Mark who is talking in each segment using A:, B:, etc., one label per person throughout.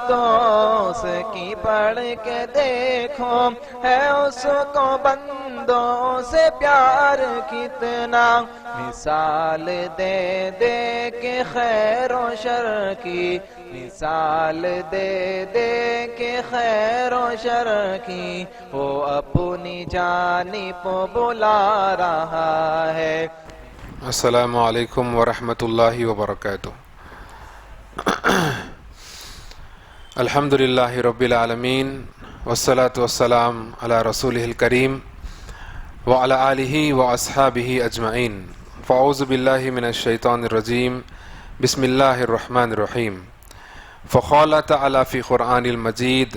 A: دوست کی پڑھ کے دیکھو ہے اس کو بندوں سے پیار کتنا، مثال دے دے کے خیر و شر کی، مثال دے دے کے خیر و شر کی، وہ اپنی جانب بلا رہا ہے۔
B: السلام علیکم ورحمۃ اللہ وبرکاتہ۔ الحمد للہ رب العالمین والصلاة والسلام علی رسولہ الکریم وعلی آلہ واصحابہ اجمعین۔ فاعوذ باللہ من الشیطان الرجیم، بسم اللہ الرحمن الرحیم۔ فقال تعالی فی قرآن المجید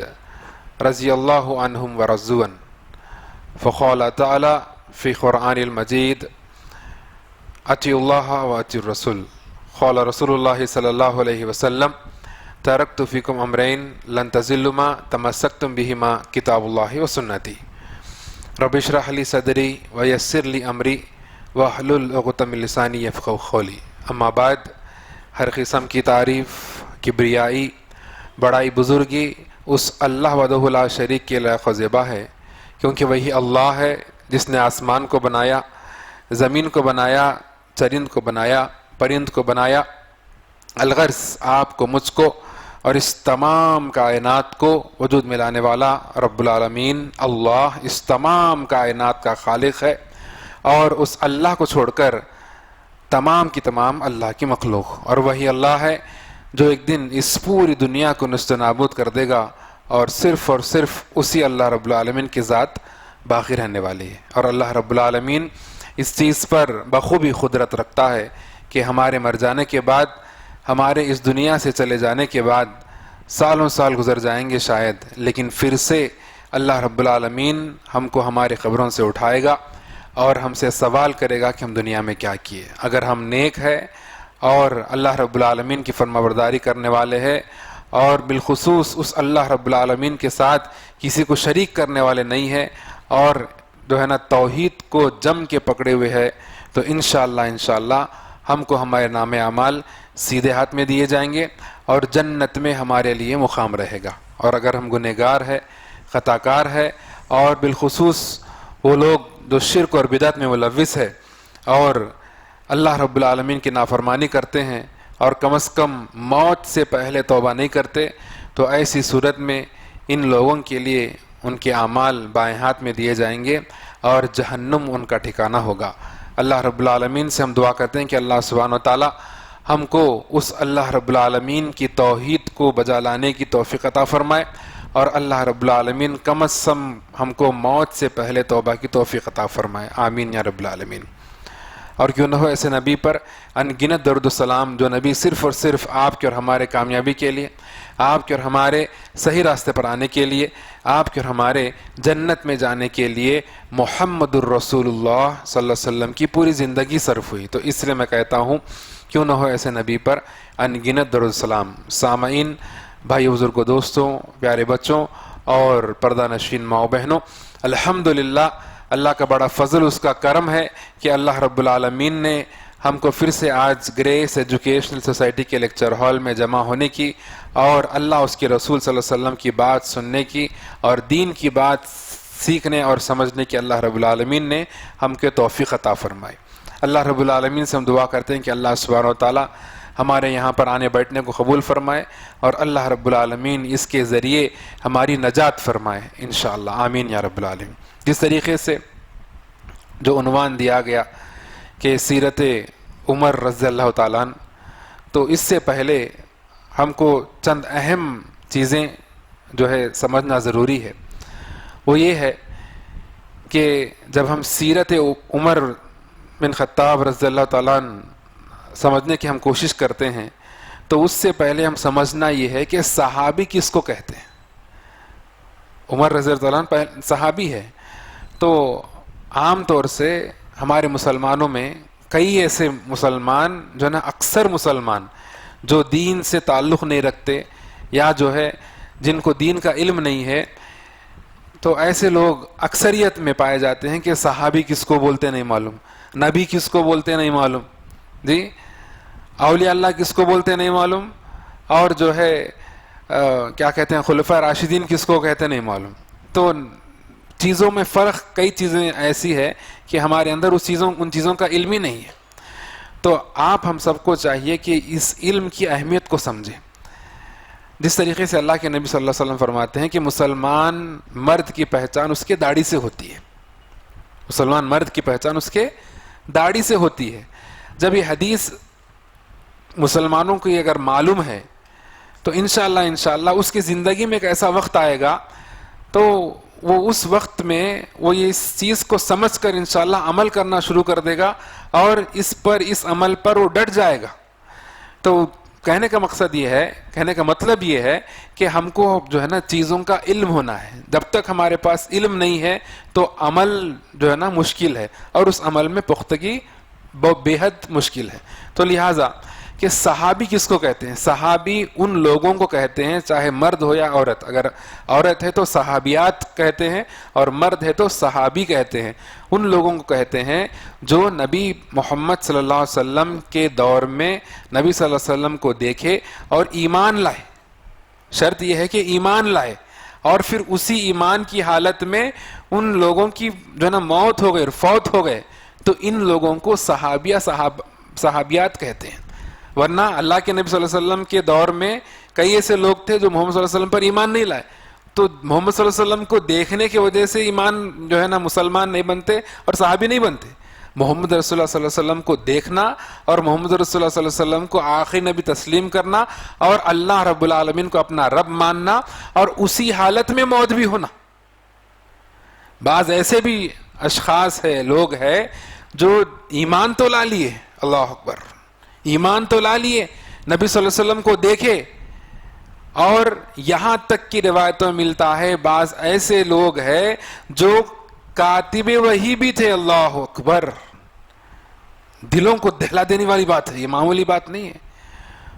B: رضی اللہ عنہم ورضوا عنہ۔ فقال تعالی فی قرآن المجید اطیعوا اللہ واطیعوا الرسول۔ قال رسول اللہ صلی اللہ علیہ وسلم ترکت فیکم امرین لن تضلوا ما تمسکتم بہما کتاب اللہ وسنتی۔ رب اشرح لی صدری ویسر لی امری واحلل عقدۃ من لسانی یفقہوا قولی۔ اما بعد، ہر قسم کی تعریف، کبریائی، بڑائی، بزرگی اس اللہ وحدہ لا شریک کے لائق و زیبا ہے، کیونکہ وہی اللہ ہے جس نے آسمان کو بنایا، زمین کو بنایا، چرند کو بنایا، پرند کو بنایا، الغرض آپ کو، مجھ کو اور اس تمام کائنات کو وجود میں لانے والا رب العالمین اللہ اس تمام کائنات کا خالق ہے، اور اس اللہ کو چھوڑ کر تمام کی تمام اللہ کی مخلوق، اور وہی اللہ ہے جو ایک دن اس پوری دنیا کو نست و نابود کر دے گا، اور صرف اسی اللہ رب العالمین کی ذات باقی رہنے والی ہے۔ اور اللہ رب العالمین اس چیز پر بخوبی قدرت رکھتا ہے کہ ہمارے مر جانے کے بعد، ہمارے اس دنیا سے چلے جانے کے بعد سالوں سال گزر جائیں گے شاید، لیکن پھر سے اللہ رب العالمین ہم کو ہماری قبروں سے اٹھائے گا اور ہم سے سوال کرے گا کہ ہم دنیا میں کیا کیے۔ اگر ہم نیک ہے اور اللہ رب العالمین کی فرما برداری کرنے والے ہیں، اور بالخصوص اس اللہ رب العالمین کے ساتھ کسی کو شریک کرنے والے نہیں ہیں، اور جو ہے نا توحید کو جم کے پکڑے ہوئے ہے، تو انشاءاللہ ہم کو ہمارے نام اعمال سیدھے ہاتھ میں دیے جائیں گے، اور جنت میں ہمارے لیے مقام رہے گا۔ اور اگر ہم گنہگار ہے، خطا کار ہے، اور بالخصوص وہ لوگ جو شرک اور بدعت میں ملوث ہے اور اللہ رب العالمین کی نافرمانی کرتے ہیں، اور کم از کم موت سے پہلے توبہ نہیں کرتے، تو ایسی صورت میں ان لوگوں کے لیے ان کے اعمال بائیں ہاتھ میں دیے جائیں گے، اور جہنم ان کا ٹھکانہ ہوگا۔ اللہ رب العالمین سے ہم دعا کرتے ہیں کہ اللہ سبحانہ وتعالی ہم کو اس اللہ رب العالمین کی توحید کو بجا لانے کی توفیق عطا فرمائے، اور اللہ رب العالمین کم از کم ہم کو موت سے پہلے توبہ کی توفیق عطا فرمائے، آمین یا رب العالمین۔ اور کیوں نہ ہو ایسے نبی پر ان گنت درود و سلام جو نبی صرف اور صرف آپ کے اور ہمارے کامیابی کے لیے، آپ کے اور ہمارے صحیح راستے پر آنے کے لیے، آپ کے اور ہمارے جنت میں جانے کے لیے محمد الرسول اللہ صلی اللہ علیہ وسلم کی پوری زندگی صرف ہوئی، تو اس لیے میں کہتا ہوں کیوں نہ ہو ایسے نبی پر ان گنت درود و سلام۔ سامعین، بھائی بزرگ و دوستوں، پیارے بچوں اور پردہ نشین ماؤں بہنوں، الحمدللہ اللہ کا بڑا فضل، اس کا کرم ہے کہ اللہ رب العالمین نے ہم کو پھر سے آج گریس ایجوکیشنل سوسائٹی کے لیکچر ہال میں جمع ہونے کی، اور اللہ اس کے رسول صلی اللہ علیہ وسلم کی بات سننے کی، اور دین کی بات سیکھنے اور سمجھنے کی اللہ رب العالمین نے ہم کے توفیق عطا فرمائی۔ اللہ رب العالمین سے ہم دعا کرتے ہیں کہ اللہ سبحانہ وتعالی ہمارے یہاں پر آنے بیٹھنے کو قبول فرمائے، اور اللہ رب العالمین اس کے ذریعے ہماری نجات فرمائے انشاءاللہ، آمین یا رب العالمین۔ جس طریقے سے جو عنوان دیا گیا کہ سیرت عمر رضی اللہ تعالیٰ عنہ، تو اس سے پہلے ہم کو چند اہم چیزیں جو ہے سمجھنا ضروری ہے۔ وہ یہ ہے کہ جب ہم سیرت عمر بن خطاب رضی اللہ تعالیٰ عنہ سمجھنے کی ہم کوشش کرتے ہیں، تو اس سے پہلے ہم سمجھنا یہ ہے کہ صحابی کس کو کہتے ہیں۔ عمر رضی اللہ تعالیٰ عنہ صحابی ہے، تو عام طور سے ہمارے مسلمانوں میں کئی ایسے مسلمان جو ہے نا، اکثر مسلمان جو دین سے تعلق نہیں رکھتے، یا جو ہے جن کو دین کا علم نہیں ہے، تو ایسے لوگ اکثریت میں پائے جاتے ہیں کہ صحابی کس کو بولتے نہیں معلوم، نبی کس کو بولتے نہیں معلوم، جی اولیاء اللہ کس کو بولتے نہیں معلوم، اور جو ہے کیا کہتے ہیں خلفاء راشدین کس کو کہتے ہیں نہیں معلوم. تو چیزوں میں فرق، کئی چیزیں ایسی ہے کہ ہمارے اندر ان چیزوں کا علم ہی نہیں ہے. تو آپ ہم سب کو چاہیے کہ اس علم کی اہمیت کو سمجھیں. جس طریقے سے اللہ کے نبی صلی اللہ علیہ وسلم فرماتے ہیں کہ مسلمان مرد کی پہچان اس کے داڑھی سے ہوتی ہے. مسلمان مرد کی پہچان اس کے داڑھی سے ہوتی ہے. جب یہ حدیث مسلمانوں کو اگر معلوم ہے تو انشاءاللہ اس کی زندگی میں ایک ایسا وقت آئے گا تو وہ اس وقت میں وہ یہ اس چیز کو سمجھ کر انشاءاللہ عمل کرنا شروع کر دے گا اور اس عمل پر وہ ڈٹ جائے گا. تو کہنے کا مقصد یہ ہے، کہنے کا مطلب یہ ہے کہ ہم کو جو ہے نا چیزوں کا علم ہونا ہے. جب تک ہمارے پاس علم نہیں ہے تو عمل جو ہے نا مشکل ہے، اور اس عمل میں پختگی بے حد مشکل ہے. تو لہٰذا کہ صحابی کس کو کہتے ہیں؟ صحابی ان لوگوں کو کہتے ہیں، چاہے مرد ہو یا عورت. اگر عورت ہے تو صحابیات کہتے ہیں اور مرد ہے تو صحابی کہتے ہیں. ان لوگوں کو کہتے ہیں جو نبی محمد صلی اللہ علیہ وسلم کے دور میں نبی صلی اللہ علیہ وسلم کو دیکھے اور ایمان لائے. شرط یہ ہے کہ ایمان لائے، اور پھر اسی ایمان کی حالت میں ان لوگوں کی جو ہے نا موت ہو گئی، فوت ہو گئے، تو ان لوگوں کو صحابیات کہتے ہیں. ورنہ اللہ کے نبی صلی اللہ علیہ وسلم کے دور میں کئی ایسے لوگ تھے جو محمد صلی اللہ علیہ وسلم پر ایمان نہیں لائے. تو محمد صلی اللہ علیہ وسلم کو دیکھنے کی وجہ سے ایمان جو ہے نا مسلمان نہیں بنتے اور صحابی نہیں بنتے. محمد رسول اللہ صلی اللہ علیہ وسلم کو دیکھنا اور محمد رسول اللہ صلی اللہ علیہ وسلم کو آخری نبی تسلیم کرنا اور اللہ رب العالمین کو اپنا رب ماننا اور اسی حالت میں موت بھی ہونا. بعض ایسے بھی اشخاص ہے، لوگ ہیں جو ایمان تو لا لیے، اللہ اکبر، ایمان تو لا لیے، نبی صلی اللہ علیہ وسلم کو دیکھے، اور یہاں تک کی روایتوں میں ملتا ہے بعض ایسے لوگ ہیں جو کاتب وحی بھی تھے. اللہ اکبر، دلوں کو دہلا دینے والی بات ہے، یہ معمولی بات نہیں ہے.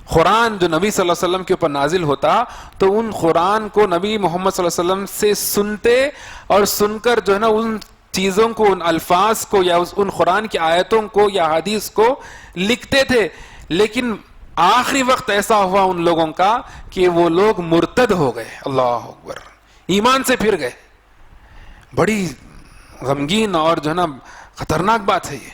B: قرآن جو نبی صلی اللہ علیہ وسلم کے اوپر نازل ہوتا تو ان قرآن کو نبی محمد صلی اللہ علیہ وسلم سے سنتے اور سن کر جو ہے نا ان چیزوں کو، ان الفاظ کو یا ان قرآن کی آیتوں کو یا حدیث کو لکھتے تھے. لیکن آخری وقت ایسا ہوا ان لوگوں کا کہ وہ لوگ مرتد ہو گئے. اللہ اکبر، ایمان سے پھر گئے. بڑی غمگین اور جو ہے نا خطرناک بات ہے یہ.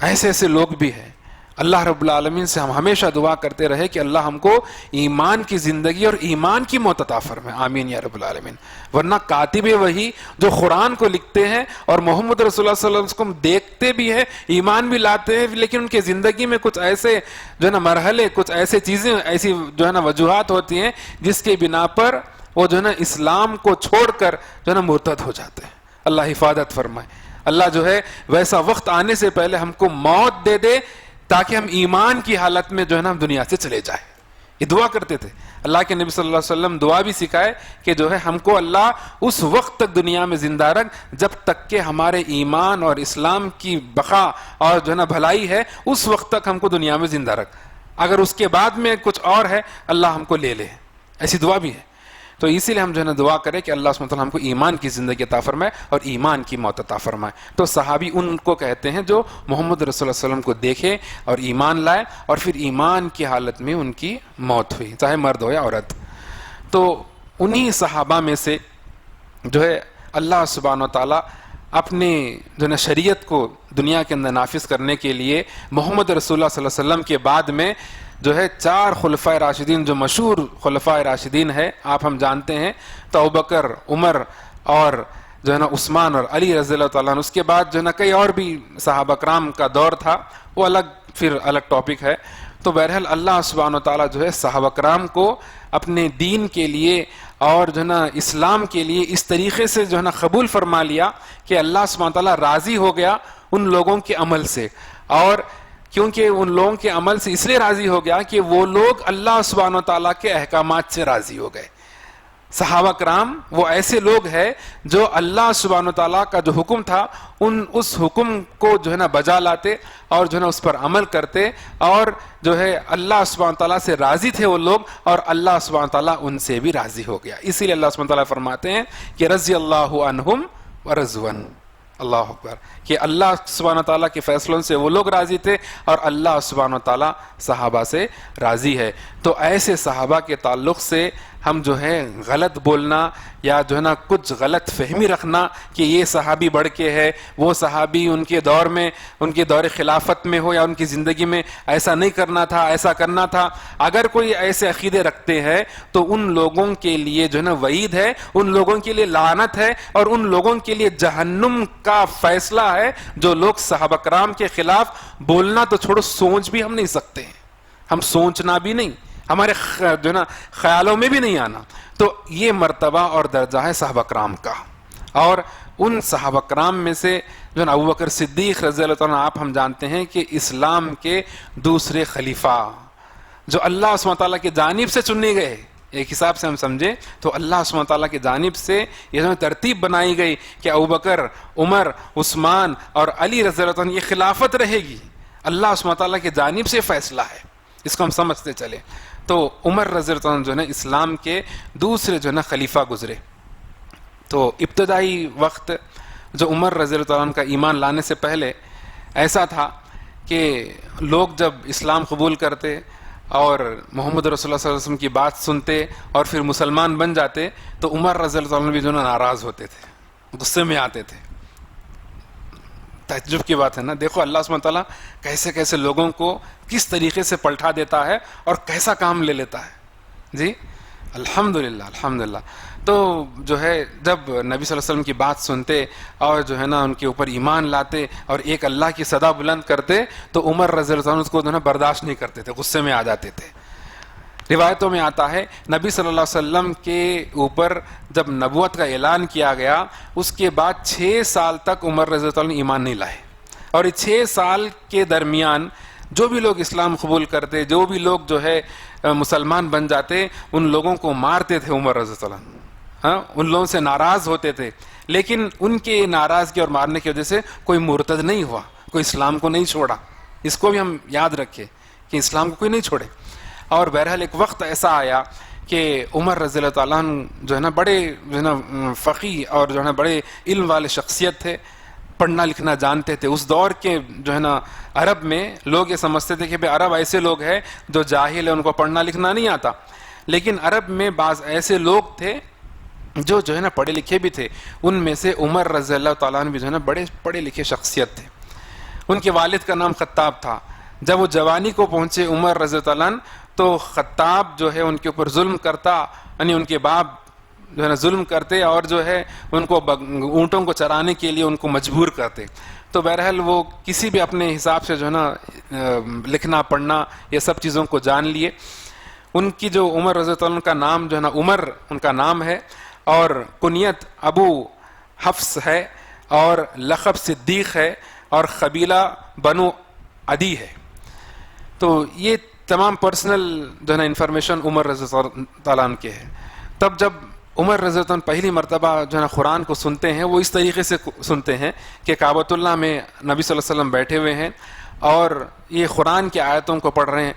B: ایسے ایسے لوگ بھی ہیں. اللہ رب العالمین سے ہم ہمیشہ دعا کرتے رہے کہ اللہ ہم کو ایمان کی زندگی اور ایمان کی موت عطا فرمائے، آمین یا رب العالمین. ورنہ کاتب وحی جو قرآن کو لکھتے ہیں اور محمد رسول اللہ صلی اللہ علیہ وسلم کو دیکھتے بھی ہیں، ایمان بھی لاتے ہیں، لیکن ان کے زندگی میں کچھ ایسے جو ہے نا مرحلے، کچھ ایسے چیزیں، ایسی جو ہے نا وجوہات ہوتی ہیں جس کے بنا پر وہ جو ہے نا اسلام کو چھوڑ کر جو ہے نا مرتد ہو جاتے ہیں. اللہ حفاظت فرمائے. اللہ جو ہے ویسا وقت آنے سے پہلے ہم کو موت دے دے تاکہ ہم ایمان کی حالت میں جو ہے نا دنیا سے چلے جائیں. یہ دعا کرتے تھے. اللہ کے نبی صلی اللہ علیہ وسلم دعا بھی سکھائے کہ جو ہے ہم کو اللہ اس وقت تک دنیا میں زندہ رکھ جب تک کہ ہمارے ایمان اور اسلام کی بقا اور جو ہے نا بھلائی ہے، اس وقت تک ہم کو دنیا میں زندہ رکھ. اگر اس کے بعد میں کچھ اور ہے اللہ ہم کو لے لے. ایسی دعا بھی ہے. تو اسی لیے ہم جو ہے نا دعا کریں کہ اللہ سبحانہ وتعالی ہم کو ایمان کی زندگی عطا فرمائے اور ایمان کی موت عطا فرمائے. تو صحابی ان کو کہتے ہیں جو محمد رسول اللہ صلی اللہ علیہ وسلم کو دیکھے اور ایمان لائے اور پھر ایمان کی حالت میں ان کی موت ہوئی، چاہے مرد ہو یا عورت. تو انہی صحابہ میں سے جو ہے اللہ سبحانہ وتعالی اپنے جو ہے شریعت کو دنیا کے اندر نافذ کرنے کے لیے محمد رسول اللہ صلی اللہ علیہ وسلم کے بعد میں جو ہے 4 خلفائے راشدین جو مشہور خلفائے راشدین ہے، آپ ہم جانتے ہیں، تو ابوبکر، عمر اور جو ہے نا عثمان اور علی رضی اللہ تعالیٰ عنہ. اس کے بعد جو ہے نا کئی اور بھی صحابہ کرام کا دور تھا، وہ الگ ٹاپک ہے. تو بہرحال اللہ سبحانہ وتعالیٰ جو ہے صحابہ کرام کو اپنے دین کے لیے اور جو ہے نا اسلام کے لیے اس طریقے سے جو ہے نا قبول فرما لیا کہ اللہ سبحانہ وتعالیٰ راضی ہو گیا ان لوگوں کے عمل سے. اور کیونکہ ان لوگوں کے عمل سے اس لیے راضی ہو گیا کہ وہ لوگ اللہ سبحانہ وتعالیٰ کے احکامات سے راضی ہو گئے. صحابہ کرام وہ ایسے لوگ ہیں جو اللہ سبحانہ وتعالیٰ کا جو حکم تھا اس حکم کو جو ہے نا بجا لاتے اور جو ہے نا اس پر عمل کرتے، اور جو ہے اللہ سبحانہ وتعالیٰ سے راضی تھے وہ لوگ، اور اللہ سبحانہ وتعالیٰ ان سے بھی راضی ہو گیا. اسی لیے اللہ سبحانہ وتعالیٰ فرماتے ہیں کہ رضی اللہ عنہم ورضوا، اللہ اکبر، کہ اللہ سبحانہ تعالیٰ کے فیصلوں سے وہ لوگ راضی تھے اور اللہ سبحانہ تعالیٰ صحابہ سے راضی ہے۔ تو ایسے صحابہ کے تعلق سے ہم جو ہے غلط بولنا یا جو ہے نا کچھ غلط فہمی رکھنا کہ یہ صحابی بڑھ کے ہے، وہ صحابی ان کے دور میں، ان کے دور خلافت میں ہو یا ان کی زندگی میں ایسا نہیں کرنا تھا، ایسا کرنا تھا، اگر کوئی ایسے عقیدے رکھتے ہیں تو ان لوگوں کے لیے جو ہے نا وعید ہے، ان لوگوں کے لیے لعنت ہے، اور ان لوگوں کے لیے جہنم کا فیصلہ ہے۔ جو لوگ صحابہ کرام کے خلاف بولنا تو چھوڑو، سوچ بھی ہم نہیں سکتے ہیں، ہم سوچنا بھی نہیں، ہمارے جو ہے نا خیالوں میں بھی نہیں آنا۔ تو یہ مرتبہ اور درجہ ہے صحابہ کرام کا، اور ان صحابہ کرام میں سے جو ہے نا ابو بکر صدیق رضی اللہ عنہ، آپ ہم جانتے ہیں کہ اسلام کے دوسرے خلیفہ جو اللہ سبحانہ تعالیٰ کی جانب سے چنے گئے، ایک حساب سے ہم سمجھیں تو اللہ سبحانہ تعالیٰ کی جانب سے یہ ترتیب بنائی گئی کہ ابوبکر، عمر، عثمان اور علی رضی اللہ عنہ یہ خلافت رہے گی، اللہ سبحانہ تعالیٰ کی جانب سے فیصلہ ہے، اس کو ہم سمجھتے چلے۔ تو عمر رضی اللہ عنہ جو ہے نا اسلام کے دوسرے جو ہے نا خلیفہ گزرے۔ تو ابتدائی وقت جو عمر رضی اللہ عنہ کا ایمان لانے سے پہلے ایسا تھا کہ لوگ جب اسلام قبول کرتے اور محمد رسول اللہ صلی اللہ علیہ وسلم کی بات سنتے اور پھر مسلمان بن جاتے تو عمر رضی اللہ عنہ بھی جو ہے نا ناراض ہوتے تھے، غصے میں آتے تھے۔ تعجب کی بات ہے نا، دیکھو اللہ سبحانہ تعالیٰ کیسے کیسے لوگوں کو کس طریقے سے پلٹا دیتا ہے اور کیسا کام لے لیتا ہے۔ جی الحمدللہ الحمدللہ۔ تو جو ہے جب نبی صلی اللہ علیہ وسلم کی بات سنتے اور جو ہے نا ان کے اوپر ایمان لاتے اور ایک اللہ کی صدا بلند کرتے تو عمر رضی اللہ عنہ اس کو جو ہے نا برداشت نہیں کرتے تھے، غصے میں آ جاتے تھے۔ روایتوں میں آتا ہے نبی صلی اللہ علیہ وسلم کے اوپر جب نبوت کا اعلان کیا گیا اس کے بعد 6 سال تک عمر رضی اللہ عنہ ایمان نہیں لائے، اور 6 سال کے درمیان جو بھی لوگ اسلام قبول کرتے، جو بھی لوگ جو ہے مسلمان بن جاتے، ان لوگوں کو مارتے تھے عمر رضی اللہ عنہ، ہاں ان لوگوں سے ناراض ہوتے تھے، لیکن ان کے ناراضگی اور مارنے کی وجہ سے کوئی مرتد نہیں ہوا، کوئی اسلام کو نہیں چھوڑا۔ اس کو بھی ہم یاد رکھیں کہ اسلام کو کوئی نہیں چھوڑے۔ اور بہرحال ایک وقت ایسا آیا کہ عمر رضی اللہ تعالیٰ عنہ جو ہے نا بڑے جو ہے نا فقیہ اور جو ہے نا بڑے علم والے شخصیت تھے، پڑھنا لکھنا جانتے تھے۔ اس دور کے جو ہے نا عرب میں لوگ یہ سمجھتے تھے کہ بھئی عرب ایسے لوگ ہیں جو جاہل ہیں، ان کو پڑھنا لکھنا نہیں آتا، لیکن عرب میں بعض ایسے لوگ تھے جو ہے نا پڑھے لکھے بھی تھے۔ ان میں سے عمر رضی اللہ تعالیٰ عنہ بھی جو ہے نا بڑے پڑھے لکھے شخصیت تھے۔ ان کے والد کا نام خطاب تھا۔ جب وہ جوانی کو پہنچے عمر رضی اللہ عنہ تو خطاب جو ہے ان کے اوپر ظلم کرتا، یعنی ان کے باپ جو ہے نا ظلم کرتے اور جو ہے ان کو اونٹوں کو چرانے کے لیے ان کو مجبور کرتے۔ تو بہرحال وہ کسی بھی اپنے حساب سے جو ہے نا لکھنا پڑھنا یہ سب چیزوں کو جان لیے۔ ان کی جو عمر رضی اللہ عنہ کا نام جو ہے نا عمر ان کا نام ہے، اور کنیت ابو حفص ہے، اور لقب صدیق ہے، اور قبیلہ بنو عدی ہے۔ تو یہ تمام پرسنل جو ہے نا انفارمیشن عمر رضی اللہ تعالیٰ عنہ کے ہے۔ تب جب عمر رضی اللہ عنہ پہلی مرتبہ جو ہے نا قرآن کو سنتے ہیں وہ اس طریقے سے سنتے ہیں کہ کعبۃ اللہ میں نبی صلی اللہ علیہ وسلم بیٹھے ہوئے ہیں اور یہ قرآن کی آیتوں کو پڑھ رہے ہیں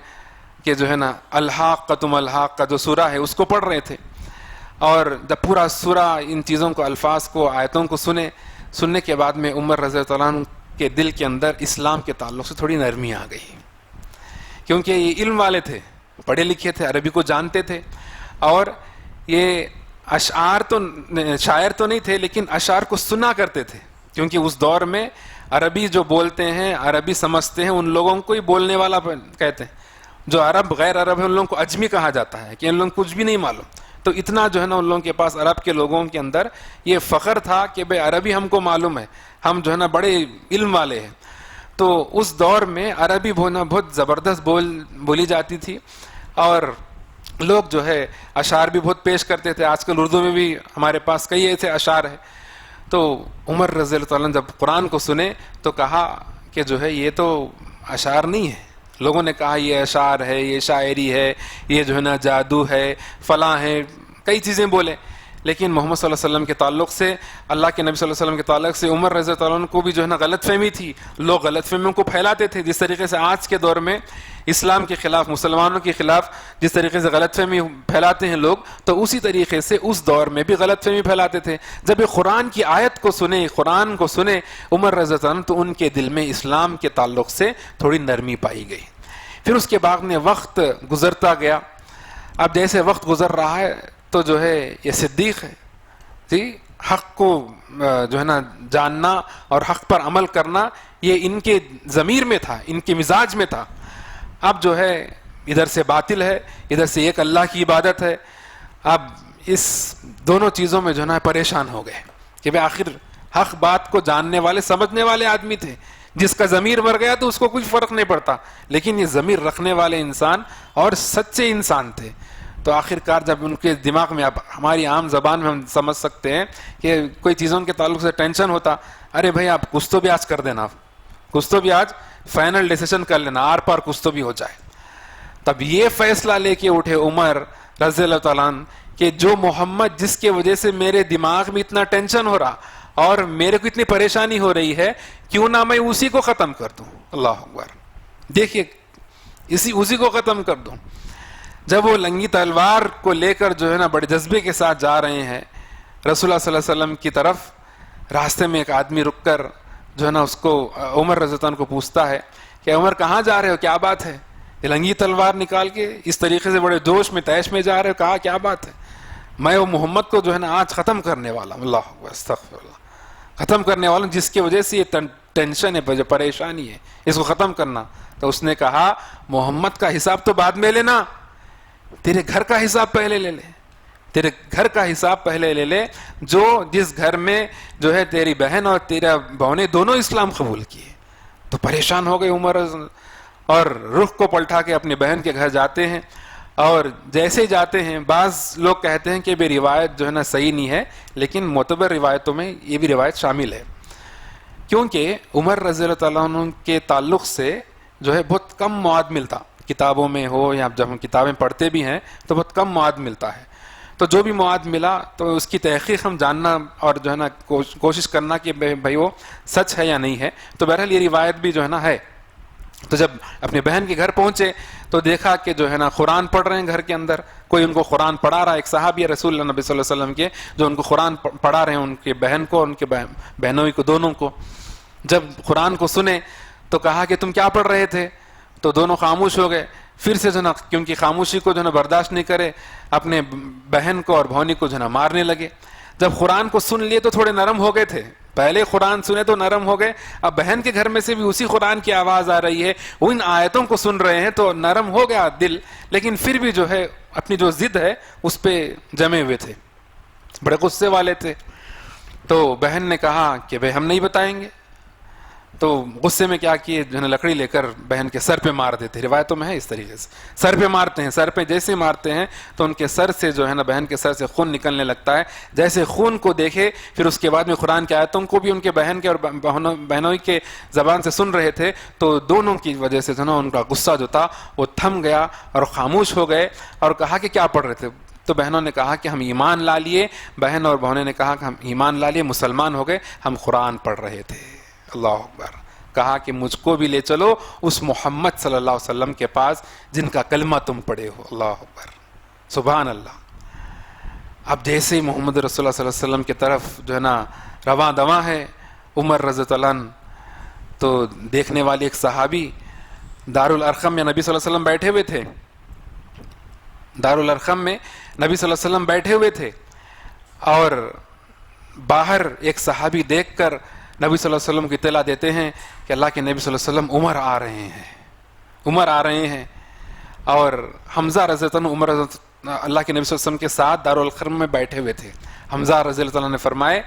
B: کہ جو ہے نا الحاقۃ الحاقۃ جو سورہ ہے اس کو پڑھ رہے تھے۔ اور جب پورا سورہ ان چیزوں کو، الفاظ کو، آیتوں کو سننے کے بعد میں عمر رضی اللہ عنہ کے دل کے اندر اسلام کے تعلق سے تھوڑی نرمی آ گئی، کیونکہ یہ علم والے تھے، پڑھے لکھے تھے، عربی کو جانتے تھے، اور یہ اشعار تو شاعر تو نہیں تھے لیکن اشعار کو سنا کرتے تھے، کیونکہ اس دور میں عربی جو بولتے ہیں، عربی سمجھتے ہیں، ان لوگوں کو ہی بولنے والا کہتے ہیں۔ جو عرب غیر عرب ہیں ان لوگوں کو اجمی کہا جاتا ہے کہ ان لوگوں کو کچھ بھی نہیں معلوم۔ تو اتنا جو ہے نا ان لوگوں کے پاس عرب کے لوگوں کے اندر یہ فخر تھا کہ بھئی عربی ہم کو معلوم ہے، ہم جو ہے نا بڑے علم والے ہیں۔ تو اس دور میں عربی بولنا بہت زبردست بولی جاتی تھی، اور لوگ جو ہے اشعار بھی بہت پیش کرتے تھے۔ آج کل اردو میں بھی ہمارے پاس کئی ایسے اشعار ہیں۔ تو عمر رضی اللہ عنہ جب قرآن کو سنے تو کہا کہ جو ہے یہ تو اشعار نہیں ہے۔ لوگوں نے کہا یہ اشعار ہے، یہ شاعری ہے، یہ جو ہے نا جادو ہے، فلاں ہے، کئی چیزیں بولے، لیکن محمد صلی اللہ علیہ وسلم کے تعلق سے، اللہ کے نبی صلی اللہ علیہ وسلم کے تعلق سے عمر رضی اللہ عنہ کو بھی جو ہے نا غلط فہمی تھی. لوگ غلط فہمیوں کو پھیلاتے تھے. جس طریقے سے آج کے دور میں اسلام کے خلاف، مسلمانوں کے خلاف جس طریقے سے غلط فہمی پھیلاتے ہیں لوگ، تو اسی طریقے سے اس دور میں بھی غلط فہمی پھیلاتے تھے. جب یہ قرآن کی آیت کو سنے، قرآن کو سنے عمر رضی اللہ عنہ، تو ان کے دل میں اسلام کے تعلق سے تھوڑی نرمی پائی گئی. پھر اس کے بعد میں وقت گزرتا گیا. اب جیسے وقت گزر رہا ہے تو جو ہے یہ صدیق ہے جی، حق کو جو ہے نا جاننا اور حق پر عمل کرنا یہ ان کے ضمیر میں تھا، ان کے مزاج میں تھا. اب جو ہے ادھر سے باطل ہے، ادھر سے ایک اللہ کی عبادت ہے. اب اس دونوں چیزوں میں جو ہے نا پریشان ہو گئے کہ بھئی آخر حق بات کو جاننے والے، سمجھنے والے آدمی تھے. جس کا ضمیر مر گیا تو اس کو کچھ فرق نہیں پڑتا، لیکن یہ ضمیر رکھنے والے انسان اور سچے انسان تھے. تو آخر کار جب ان کے دماغ میں، اب ہماری عام زبان میں ہم سمجھ سکتے ہیں کہ کوئی چیزوں کے تعلق سے ٹینشن ہوتا، ارے بھائی آپ کچھ تو بھی آج کر دینا، کچھ تو بھی آج فائنل ڈیسیشن کر لینا، آر پار کچھ تو بھی ہو جائے. تب یہ فیصلہ لے کے اٹھے عمر رضی اللہ تعالیٰ عنہ کہ جو محمد جس کے وجہ سے میرے دماغ میں اتنا ٹینشن ہو رہا اور میرے کو اتنی پریشانی ہو رہی ہے، کیوں نہ میں اسی کو ختم کر دوں. اللہ اکبر. دیکھیے اسی کو ختم کر دوں. جب وہ لنگی تلوار کو لے کر جو ہے نا بڑے جذبے کے ساتھ جا رہے ہیں رسول اللہ صلی اللہ علیہ وسلم کی طرف، راستے میں ایک آدمی رک کر جو ہے نا اس کو، عمر رضی اللہ عنہ کو پوچھتا ہے کہ عمر کہاں جا رہے ہو، کیا بات ہے؟ یہ لنگی تلوار نکال کے اس طریقے سے بڑے جوش میں تیش میں جا رہے ہو، کہا کیا بات ہے؟ میں وہ محمد کو جو ہے نا آج ختم کرنے والا ہوں. اللہ اکبر، استغفر اللہ. ختم کرنے والا ہوں جس کی وجہ سے یہ ٹینشن ہے، جو پریشانی ہے، اس کو ختم کرنا. تو اس نے کہا محمد کا حساب تو بعد میں لینا، تیرے گھر کا حساب پہلے لے لے. تیرے گھر کا حساب پہلے لے لے، جو جس گھر میں جو ہے تیری بہن اور تیرا بہو نے دونوں اسلام قبول کیے. تو پریشان ہو گئے عمر اور رخ کو پلٹا کے اپنی بہن کے گھر جاتے ہیں. اور جیسے جاتے ہیں، بعض لوگ کہتے ہیں کہ یہ روایت جو ہے نا صحیح نہیں ہے، لیکن معتبر روایتوں میں یہ بھی روایت شامل ہے، کیونکہ عمر رضی اللہ تعالیٰ عنہ کے تعلق سے جو ہے بہت کم مواد ملتا، کتابوں میں ہو یا جب ہم کتابیں پڑھتے بھی ہیں تو بہت کم مواد ملتا ہے. تو جو بھی مواد ملا تو اس کی تحقیق ہم جاننا اور جو ہے نا کوشش کرنا کہ بھائی وہ سچ ہے یا نہیں ہے. تو بہرحال یہ روایت بھی جو ہے نا ہے. تو جب اپنے بہن کے گھر پہنچے تو دیکھا کہ جو ہے نا قرآن پڑھ رہے ہیں گھر کے اندر، کوئی ان کو قرآن پڑھا رہا ہے. ایک صحابی رسول اللہ نبی صلی اللہ علیہ وسلم کے جو ان کو قرآن پڑھا رہے ہیں، ان کے بہن کو اور ان کے بہنوئی کو، دونوں کو. جب قرآن کو سنے تو کہا کہ تم کیا پڑھ رہے تھے؟ تو دونوں خاموش ہو گئے. پھر سے جو ہے نا کیونکہ خاموشی کو جو ہے نا برداشت نہیں کرے، اپنے بہن کو اور بھونی کو جو ہے نا مارنے لگے. جب قرآن کو سن لیے تو تھوڑے نرم ہو گئے تھے، پہلے قرآن سنے تو نرم ہو گئے. اب بہن کے گھر میں سے بھی اسی قرآن کی آواز آ رہی ہے، ان آیتوں کو سن رہے ہیں تو نرم ہو گیا دل، لیکن پھر بھی جو ہے اپنی جو ضد ہے اس پہ جمے ہوئے تھے، بڑے غصے والے تھے. تو بہن نے کہا کہ بھائی ہم نہیں بتائیں گے. تو غصے میں کیا کیے، جو ہے نا لکڑی لے کر بہن کے سر پہ مار دیتے. روایتوں میں ہے اس طریقے سے سر پہ مارتے ہیں. سر پہ جیسے مارتے ہیں تو ان کے سر سے جو ہے نا بہن کے سر سے خون نکلنے لگتا ہے. جیسے خون کو دیکھے پھر اس کے بعد میں قرآن کی آیتوں کو بھی ان کے بہن کے اور بہنوئی کے زبان سے سن رہے تھے، تو دونوں کی وجہ سے جو نا ان کا غصہ جو تھا وہ تھم گیا اور خاموش ہو گئے. اور کہا کہ کیا پڑھ رہے تھے؟ تو بہنوں نے کہا کہ ہم ایمان لا لیے. بہن اور بہنوں نے کہا کہ ہم ایمان لا لیے، مسلمان ہو گئے، ہم قرآن پڑھ رہے تھے. اللہ اکبر. کہا کہ مجھ کو بھی لے چلو اس محمد صلی اللہ علیہ وسلم کے پاس جن کا کلمہ تم پڑھے ہو. اللہ اکبر، سبحان اللہ. اب جیسے ہی محمد رسول اللہ صلی اللہ علیہ وسلم کی طرف جو ہے نا رواں دواں ہے عمر رضی اللہ عنہ، تو دیکھنے والے ایک صحابی دارالارقم میں نبی صلی اللہ علیہ وسلم بیٹھے ہوئے تھے. دارالارقم میں نبی صلی اللہ علیہ وسلم بیٹھے ہوئے تھے اور باہر ایک صحابی دیکھ کر نبی صلی اللہ علیہ وسلم کو اطلاع دیتے ہیں کہ اللہ کے نبی صلی اللہ علیہ وسلم عمر آ رہے ہیں. اور حمزہ رضی اللہ عنہ عمر اللہ کے نبی صلی اللہ علیہ وسلم کے ساتھ دارالارقم میں بیٹھے ہوئے تھے. حمزہ رضی اللہ عنہ نے فرمائے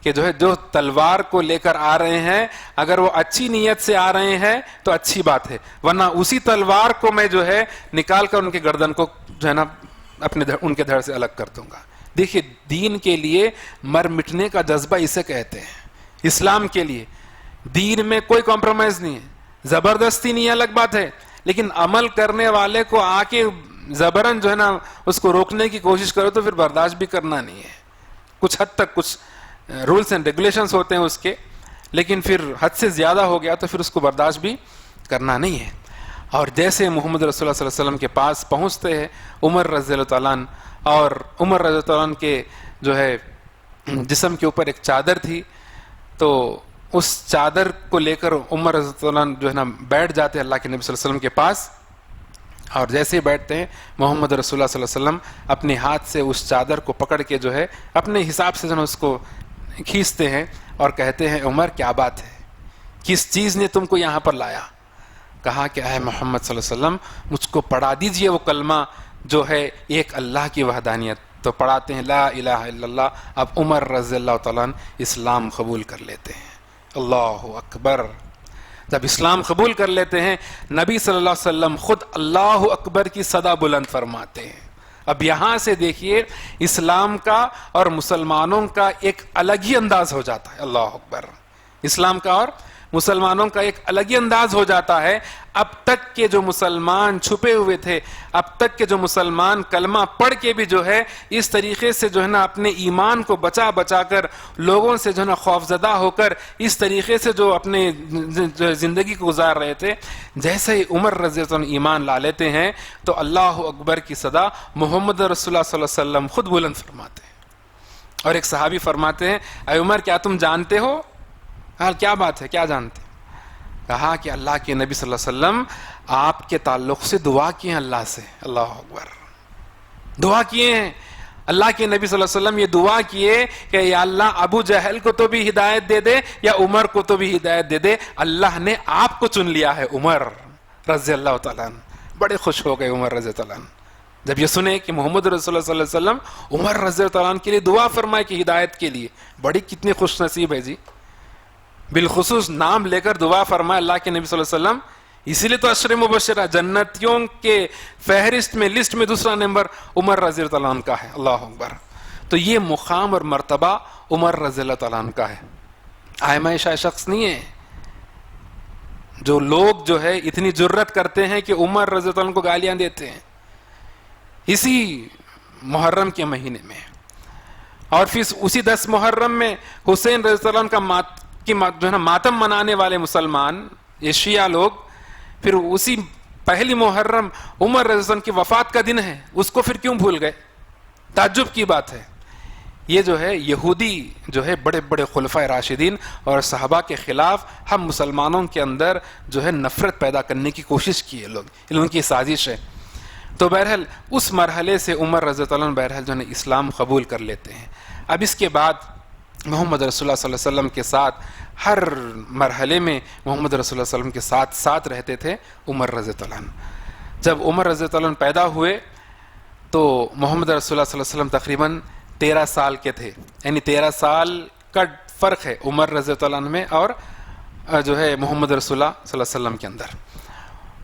B: کہ جو تلوار کو لے کر آ رہے ہیں، اگر وہ اچھی نیت سے آ رہے ہیں تو اچھی بات ہے، ورنہ اسی تلوار کو میں جو ہے نکال کر ان کے گردن کو جو ہے نا ان کے دھڑ سے الگ کر دوں گا. دیکھیے دین کے لیے مر مٹنے کا جذبہ اسے کہتے ہیں. اسلام کے لیے دین میں کوئی کمپرومائز نہیں ہے، زبردستی نہیں ہے، الگ بات ہے، لیکن عمل کرنے والے کو آ کے زبرن جو ہے نا اس کو روکنے کی کوشش کرو تو پھر برداشت بھی کرنا نہیں ہے. کچھ حد تک کچھ رولز اینڈ ریگولیشنز ہوتے ہیں اس کے، لیکن پھر حد سے زیادہ ہو گیا تو پھر اس کو برداشت بھی کرنا نہیں ہے. اور جیسے محمد رسول اللہ صلی اللہ علیہ وسلم کے پاس پہنچتے ہیں عمر رضی اللہ تعالیٰ عنہ، اور عمر رضی اللہ تعالیٰ عنہ کے جو ہے جسم کے اوپر ایک چادر تھی، تو اس چادر کو لے کر عمر رضی اللہ عنہ جو ہے نا بیٹھ جاتے ہیں اللہ کے نبی صلی اللہ علیہ وسلم کے پاس. اور جیسے ہی بیٹھتے ہیں محمد رسول اللہ صلی اللہ علیہ وسلم اپنے ہاتھ سے اس چادر کو پکڑ کے جو ہے اپنے حساب سے جو ہے اس کو کھینچتے ہیں اور کہتے ہیں عمر کیا بات ہے، کس چیز نے تم کو یہاں پر لایا؟ کہا کہ اے محمد صلی اللہ علیہ وسلم مجھ کو پڑھا دیجئے وہ کلمہ جو ہے ایک اللہ کی وحدانیت. تو پڑھاتے ہیں لا الہ الا اللہ. اب عمر رضی اللہ تعالیٰ عنہ اسلام قبول کر لیتے ہیں. اللہ اکبر. جب اسلام قبول کر لیتے ہیں نبی صلی اللہ علیہ وسلم خود اللہ اکبر کی صدا بلند فرماتے ہیں. اب یہاں سے دیکھیے اسلام کا اور مسلمانوں کا ایک الگ ہی انداز ہو جاتا ہے. اللہ اکبر. اسلام کا اور مسلمانوں کا ایک الگ ہی انداز ہو جاتا ہے. اب تک کے جو مسلمان چھپے ہوئے تھے، اب تک کے جو مسلمان کلمہ پڑھ کے بھی جو ہے اس طریقے سے جو ہے نا اپنے ایمان کو بچا بچا کر لوگوں سے جو ہے نا خوفزدہ ہو کر اس طریقے سے جو اپنے زندگی کو گزار رہے تھے، جیسے ہی عمر رضی اللہ عنہ ایمان لا لیتے ہیں تو اللہ اکبر کی صدا محمد رسول اللہ صلی اللہ علیہ وسلم خود بلند فرماتے ہیں. اور ایک صحابی فرماتے ہیں اے عمر کیا تم جانتے ہو؟ کیا بات ہے، کیا جانتے؟ کہا کہ اللہ کے نبی صلی اللہ علیہ وسلم آپ کے تعلق سے دعا کیے ہیں اللہ سے. اللہ اکبر. دعا کیے ہیں اللہ کے نبی صلی اللہ علیہ وسلم، یہ دعا کیے کہ یا اللہ ابو جہل کو تو بھی ہدایت دے دے یا عمر کو تو بھی ہدایت دے دے. اللہ نے آپ کو چن لیا ہے عمر رضی اللہ تعالیٰ عنہ. بڑے خوش ہو گئے عمر رضی اللہ عنہ جب یہ سنے کہ محمد رسول اللہ صلی اللہ علیہ وسلم عمر رضی اللہ تعالیٰ عنہ کے لیے دعا فرمائے کہ ہدایت کے لیے. بڑی کتنی خوش نصیب ہے جی. بالخصوص نام لے کر دعا فرمائے اللہ کے نبی صلی اللہ علیہ وسلم. اسی لیے تو عشر مبشرہ جنتیوں کے فہرست میں لسٹ میں دوسرا نمبر عمر رضی اللہ عنہ کا ہے. اللہ اکبر. تو یہ مقام اور مرتبہ عمر رضی اللہ تعالیٰ عنہ کا ہے. آئمہ شاہ شخص نہیں ہے. جو لوگ جو ہے اتنی جرت کرتے ہیں کہ عمر رضی اللہ عنہ کو گالیاں دیتے ہیں اسی محرم کے مہینے میں، اور پھر اسی 10 محرم میں حسین رضی اللہ عنہ کا جو ہے نا ماتم منانے والے مسلمان یہ شیعہ لوگ پھر اسی پہلی محرم عمر رضی اللہ عنہ کی وفات کا دن ہے، اس کو پھر کیوں بھول گئے؟ تعجب کی بات ہے. یہ جو ہے یہودی جو ہے بڑے بڑے خلفائے راشدین اور صحابہ کے خلاف ہم مسلمانوں کے اندر جو ہے نفرت پیدا کرنے کی کوشش کی ہے لوگ، ان کی سازش ہے. تو بہرحال اس مرحلے سے عمر رضی اللہ عنہ بہرحال جو ہے اسلام قبول کر لیتے ہیں. اب اس کے بعد محمد رسول اللہ صلی اللہ علیہ وسلم کے ساتھ ہر مرحلے میں محمد رسول اللہ صلی اللہ علیہ وسلم کے ساتھ رہتے تھے عمر رضی اللہ عنہ. جب عمر رضی اللہ عنہ پیدا ہوئے تو محمد رسول اللہ صلی اللہ علیہ وسلم تقریباً 13 سال کے تھے. یعنی 13 سال کا فرق ہے عمر رضی اللہ عنہ میں اور جو ہے محمد رسول اللہ صلی اللہ علیہ وسلم کے اندر.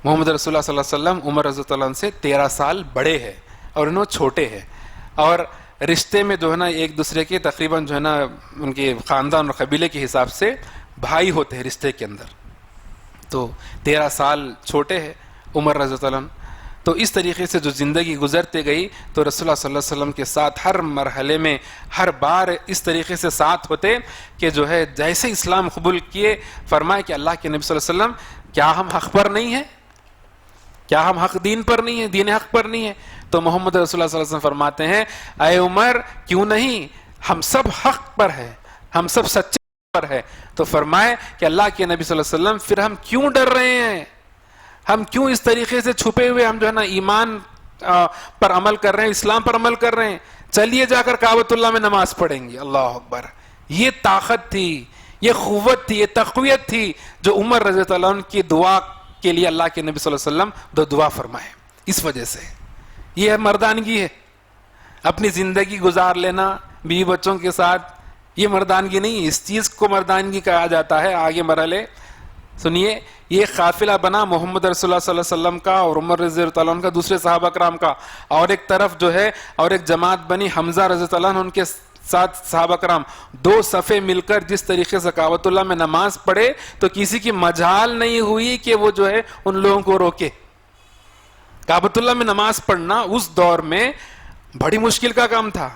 B: محمد رسول اللہ صلی اللہ علیہ وسلم عمر رضی اللہ عنہ سے 13 سال بڑے ہیں اور انہوں چھوٹے ہیں، اور رشتے میں جو ہے نا ایک دوسرے کے تقریباً جو ہے نا ان کے خاندان اور قبیلے کے حساب سے بھائی ہوتے ہیں رشتے کے اندر. تو 13 سال چھوٹے ہیں عمر رضی اللہ عنہ. تو اس طریقے سے جو زندگی گزرتے گئی تو رسول اللہ صلی اللہ علیہ وسلم کے ساتھ ہر مرحلے میں ہر بار اس طریقے سے ساتھ ہوتے کہ جو ہے جیسے اسلام قبول کیے فرمائے کہ اللہ کے نبی صلی اللہ علیہ وسلم کیا ہم حق پر نہیں ہیں؟ کیا ہم حق دین پر نہیں ہیں، دین حق پر نہیں ہیں؟ تو محمد رسول اللہ صلی اللہ علیہ وسلم فرماتے ہیں اے عمر کیوں نہیں، ہم سب حق پر ہیں، ہم سب سچے پر ہیں. تو فرمائے کہ اللہ کے نبی صلی اللہ علیہ وسلم پھر ہم کیوں ڈر رہے ہیں، ہم کیوں اس طریقے سے چھپے ہوئے ہم جو ہے نا ایمان پر عمل کر رہے ہیں، اسلام پر عمل کر رہے ہیں، چلیے جا کر کعبۃ اللہ میں نماز پڑھیں گے. اللہ اکبر. یہ طاقت تھی، یہ قوت تھی، یہ تقویت تھی جو عمر رضی اللہ عنہ کی دعا کے لیے اللہ کے نبی صلی اللہ علیہ وسلم دعا فرمائے. اس وجہ سے یہ مردانگی ہے، اپنی زندگی گزار لینا بیوی بچوں کے ساتھ، یہ مردانگی نہیں، اس چیز کو مردانگی کہا جاتا ہے. آگے مرحلے سنیے. یہ قافلہ بنا محمد رسول اللہ صلی اللہ علیہ وسلم کا اور عمر رضی اللہ عنہ کا، دوسرے صحابہ کرام کا، اور ایک طرف جو ہے اور ایک جماعت بنی حمزہ رضی اللہ عنہ ان کے ساتھ صحابہ کرام، 2 صفیں مل کر جس طریقے سے کعبۃ اللہ میں نماز پڑھے تو کسی کی مجال نہیں ہوئی کہ وہ جو ہے ان لوگوں کو روکے. کعبۃ اللہ میں نماز پڑھنا اس دور میں بڑی مشکل کا کام تھا.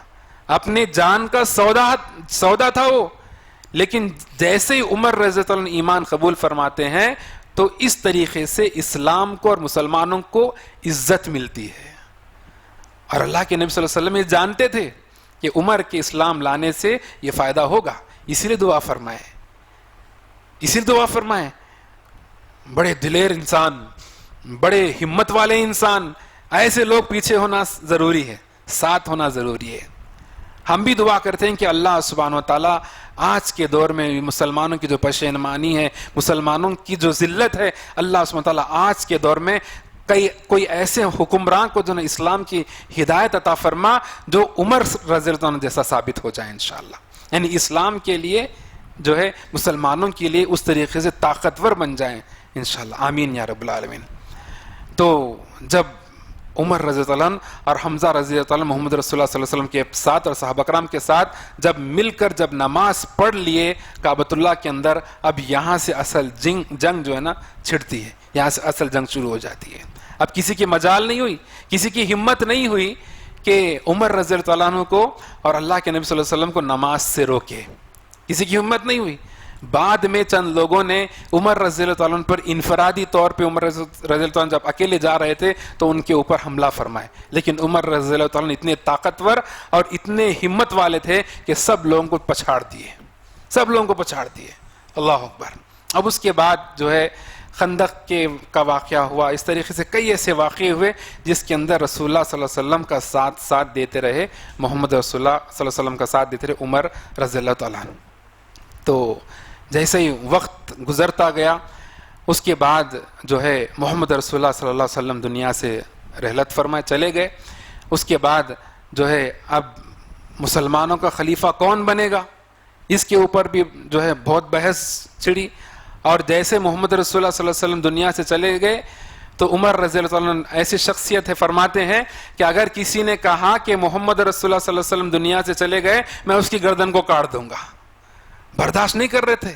B: اپنے جان کا سودا تھا وہ. لیکن جیسے ہی عمر رضی اللہ عنہ ایمان قبول فرماتے ہیں تو اس طریقے سے اسلام کو اور مسلمانوں کو عزت ملتی ہے. اور اللہ کے نبی صلی اللہ علیہ وسلم یہ جانتے تھے کہ عمر کے اسلام لانے سے یہ فائدہ ہوگا, اسی لیے دعا فرمائے. بڑے دلیر انسان, بڑے ہمت والے انسان, ایسے لوگ پیچھے ہونا ضروری ہے, ساتھ ہونا ضروری ہے. ہم بھی دعا کرتے ہیں کہ اللہ سبحانہ و تعالیٰ آج کے دور میں مسلمانوں کی جو پشیمانی ہے, مسلمانوں کی جو ذلت ہے, اللہ سبحانہ و تعالیٰ آج کے دور میں کوئی ایسے حکمران کو جو اسلام کی ہدایت عطا فرما جو عمر رضی اللہ عنہ جیسا ثابت ہو جائے انشاءاللہ. یعنی اسلام کے لیے جو ہے مسلمانوں کے لیے اس طریقے سے طاقتور بن جائیں انشاءاللہ, آمین یا رب العالمین. تو جب عمر رضی اللہ عنہ اور حمزہ رضی اللہ عنہ محمد رسول اللہ صلی اللہ علیہ وسلم کے ساتھ اور صحابہ کرام کے ساتھ جب مل کر جب نماز پڑھ لیے کعبۃ اللہ کے اندر, اب یہاں سے اصل جنگ جو ہے نا چھڑتی ہے, یہاں سے اصل جنگ شروع ہو جاتی ہے. اب کسی کی مجال نہیں ہوئی, کسی کی ہمت نہیں ہوئی کہ عمر رضی اللہ عنہ کو اور اللہ کے نبی صلی اللہ علیہ وسلم کو نماز سے روکے, کسی کی ہمت نہیں ہوئی. بعد میں چند لوگوں نے عمر رضی اللہ عنہ پر انفرادی طور پہ عمر رضی اللہ عنہ جب اکیلے جا رہے تھے تو ان کے اوپر حملہ فرمائے, لیکن عمر رضی اللہ عنہ اتنے طاقتور اور اتنے ہمت والے تھے کہ سب لوگوں کو پچھاڑ دیے. اللہ اکبر. اب اس کے بعد جو ہے خندق کا واقعہ ہوا. اس طریقے سے کئی ایسے واقعے ہوئے جس کے اندر رسول اللہ صلی اللہ علیہ وسلم کا ساتھ دیتے رہے, محمد رسول اللہ صلی اللہ علیہ وسلم کا ساتھ دیتے رہے عمر رضی اللہ تعالیٰ عنہ. تو جیسے ہی وقت گزرتا گیا اس کے بعد جو ہے محمد رسول اللہ صلی اللہ علیہ وسلم دنیا سے رحلت فرمائے چلے گئے. اس کے بعد جو ہے اب مسلمانوں کا خلیفہ کون بنے گا, اس کے اوپر بھی جو ہے بہت بحث چھڑی. اور جیسے محمد رسول اللہ صلی اللہ علیہ وسلم دنیا سے چلے گئے تو عمر رضی اللہ عنہ ایسی شخصیت ہے, فرماتے ہیں کہ اگر کسی نے کہا کہ محمد رسول اللہ صلی اللہ علیہ وسلم دنیا سے چلے گئے میں اس کی گردن کو کاٹ دوں گا. برداشت نہیں کر رہے تھے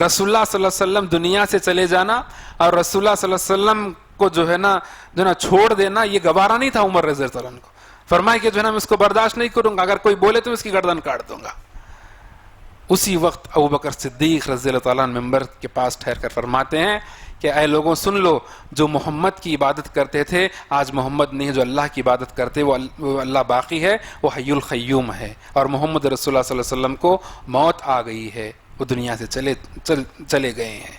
B: رسول اللہ صلی اللہ علیہ وسلم دنیا سے چلے جانا, اور رسول اللہ صلی اللہ علیہ وسلم کو جو ہے نا چھوڑ دینا یہ گوارا نہیں تھا عمر رضی اللہ عنہ کو. فرمائے کہ جو ہے نا میں اس کو برداشت نہیں کروں گا, اگر کوئی بولے تو اس کی گردن کاٹ دوں گا. اسی وقت ابوبکر صدیق رضی اللہ تعالیٰ عنہ ممبر کے پاس ٹھہر کر فرماتے ہیں کہ اے لوگوں سن لو, جو محمد کی عبادت کرتے تھے آج محمد نہیں, جو اللہ کی عبادت کرتے وہ اللہ باقی ہے, وہ حی القیوم ہے, اور محمد رسول اللہ صلی اللہ علیہ وسلم کو موت آ گئی ہے, وہ دنیا سے چلے گئے ہیں.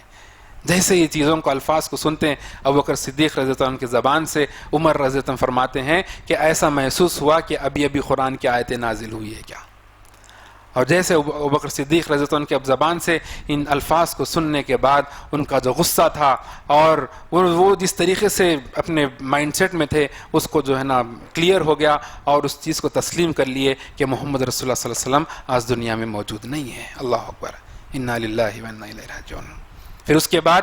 B: جیسے یہ چیزوں کو الفاظ کو سنتے ہیں ابوبکر صدیق رضی اللہ عنہ کی زبان سے عمر رضی اللہ عنہ فرماتے ہیں کہ ایسا محسوس ہوا کہ ابھی قرآن کی آیتیں نازل ہوئی ہے کیا. اور جیسے ابوبکر صدیق رضی اللہ عنہ کی اب زبان سے ان الفاظ کو سننے کے بعد ان کا جو غصہ تھا اور وہ جس طریقے سے اپنے مائنڈ سیٹ میں تھے اس کو جو ہے نا کلیئر ہو گیا اور اس چیز کو تسلیم کر لیے کہ محمد رسول اللہ صلی اللہ علیہ وسلم آج دنیا میں موجود نہیں ہے. اللہ اکبر, انا للہ و انا الیہ راجعون. پھر اس کے بعد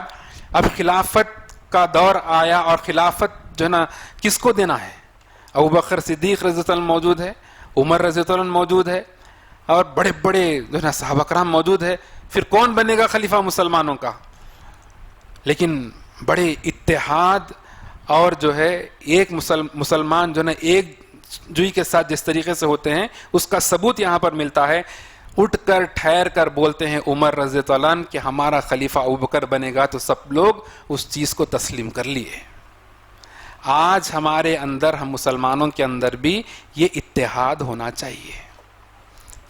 B: اب خلافت کا دور آیا, اور خلافت جو ہے نا کس کو دینا ہے. ابوبکر صدیق رضی اللہ عنہ موجود ہے, عمر رضی اللہ عنہ موجود ہے, اور بڑے بڑے جو ہے نا صحابہ کرام موجود ہے. پھر کون بنے گا خلیفہ مسلمانوں کا. لیکن بڑے اتحاد اور جو ہے ایک مسلمان جو ہے نا ایک جوئی کے ساتھ جس طریقے سے ہوتے ہیں اس کا ثبوت یہاں پر ملتا ہے. اٹھ کر ٹھہر کر بولتے ہیں عمر رضی اللہ عنہ کہ ہمارا خلیفہ ابوبکر بنے گا, تو سب لوگ اس چیز کو تسلیم کر لیے. آج ہمارے اندر, ہم مسلمانوں کے اندر بھی یہ اتحاد ہونا چاہیے,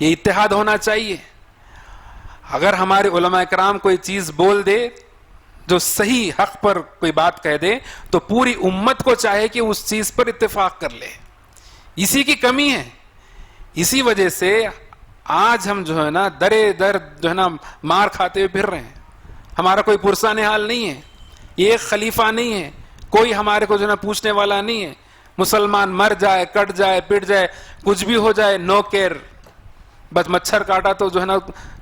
B: یہ اتحاد ہونا چاہیے. اگر ہمارے علماء کرام کوئی چیز بول دے, جو صحیح حق پر کوئی بات کہہ دے, تو پوری امت کو چاہے کہ اس چیز پر اتفاق کر لے. اسی کی کمی ہے. اسی وجہ سے آج ہم جو ہے نا درے در جو ہے نا مار کھاتے ہوئے پھر رہے ہیں. ہمارا کوئی پرسان حال نہیں ہے, ایک خلیفہ نہیں ہے, کوئی ہمارے کو جو ہے نا پوچھنے والا نہیں ہے. مسلمان مر جائے, کٹ جائے, پٹ جائے, کچھ بھی ہو جائے, نو کیئر. بس مچھر کاٹا تو جو ہے نا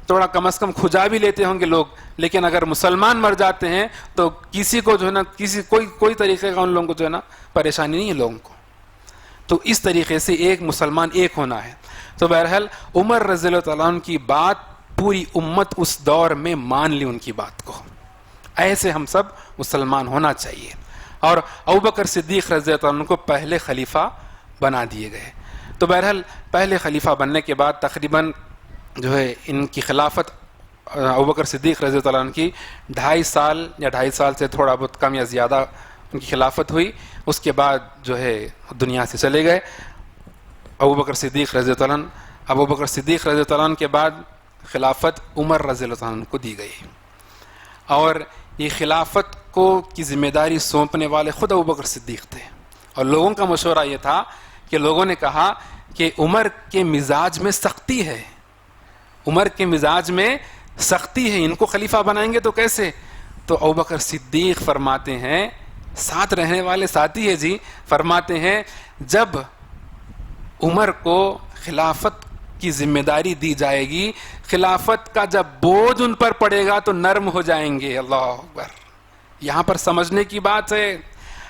B: تھوڑا کم از کم کھجا بھی لیتے ہوں گے لوگ, لیکن اگر مسلمان مر جاتے ہیں تو کسی کو جو ہے نا کوئی طریقے کا ان لوگوں کو جو ہے نا پریشانی نہیں ہے لوگوں کو. تو اس طریقے سے ایک مسلمان ایک ہونا ہے. تو بہرحال عمر رضی اللہ عنہ کی بات پوری امت اس دور میں مان لی ان کی بات کو. ایسے ہم سب مسلمان ہونا چاہیے. اور ابوبکر صدیق رضی اللہ عنہ کو پہلے خلیفہ بنا دیے گئے. تو بہرحال پہلے خلیفہ بننے کے بعد تقریباً جو ہے ان کی خلافت ابوبکر صدیق رضی اللہ عنہ کی 2.5 سال یا 2.5 سال سے تھوڑا بہت کم یا زیادہ ان کی خلافت ہوئی. اس کے بعد جو ہے دنیا سے چلے گئے ابوبکر صدیق رضی اللہ عنہ. ابوبکر صدیق رضی اللہ عنہ کے بعد خلافت عمر رضی اللہ عنہ کو دی گئی, اور یہ خلافت کو کی ذمہ داری سونپنے والے خود ابوبکر صدیق تھے. اور لوگوں کا مشورہ یہ تھا کہ لوگوں نے کہا کہ عمر کے مزاج میں سختی ہے, عمر کے مزاج میں سختی ہے, ان کو خلیفہ بنائیں گے تو کیسے؟ تو ابوبکر صدیق فرماتے ہیں, ساتھ رہنے والے ساتھی ہے جی, فرماتے ہیں جب عمر کو خلافت کی ذمہ داری دی جائے گی, خلافت کا جب بوجھ ان پر پڑے گا تو نرم ہو جائیں گے. اللہ اکبر. یہاں پر سمجھنے کی بات ہے.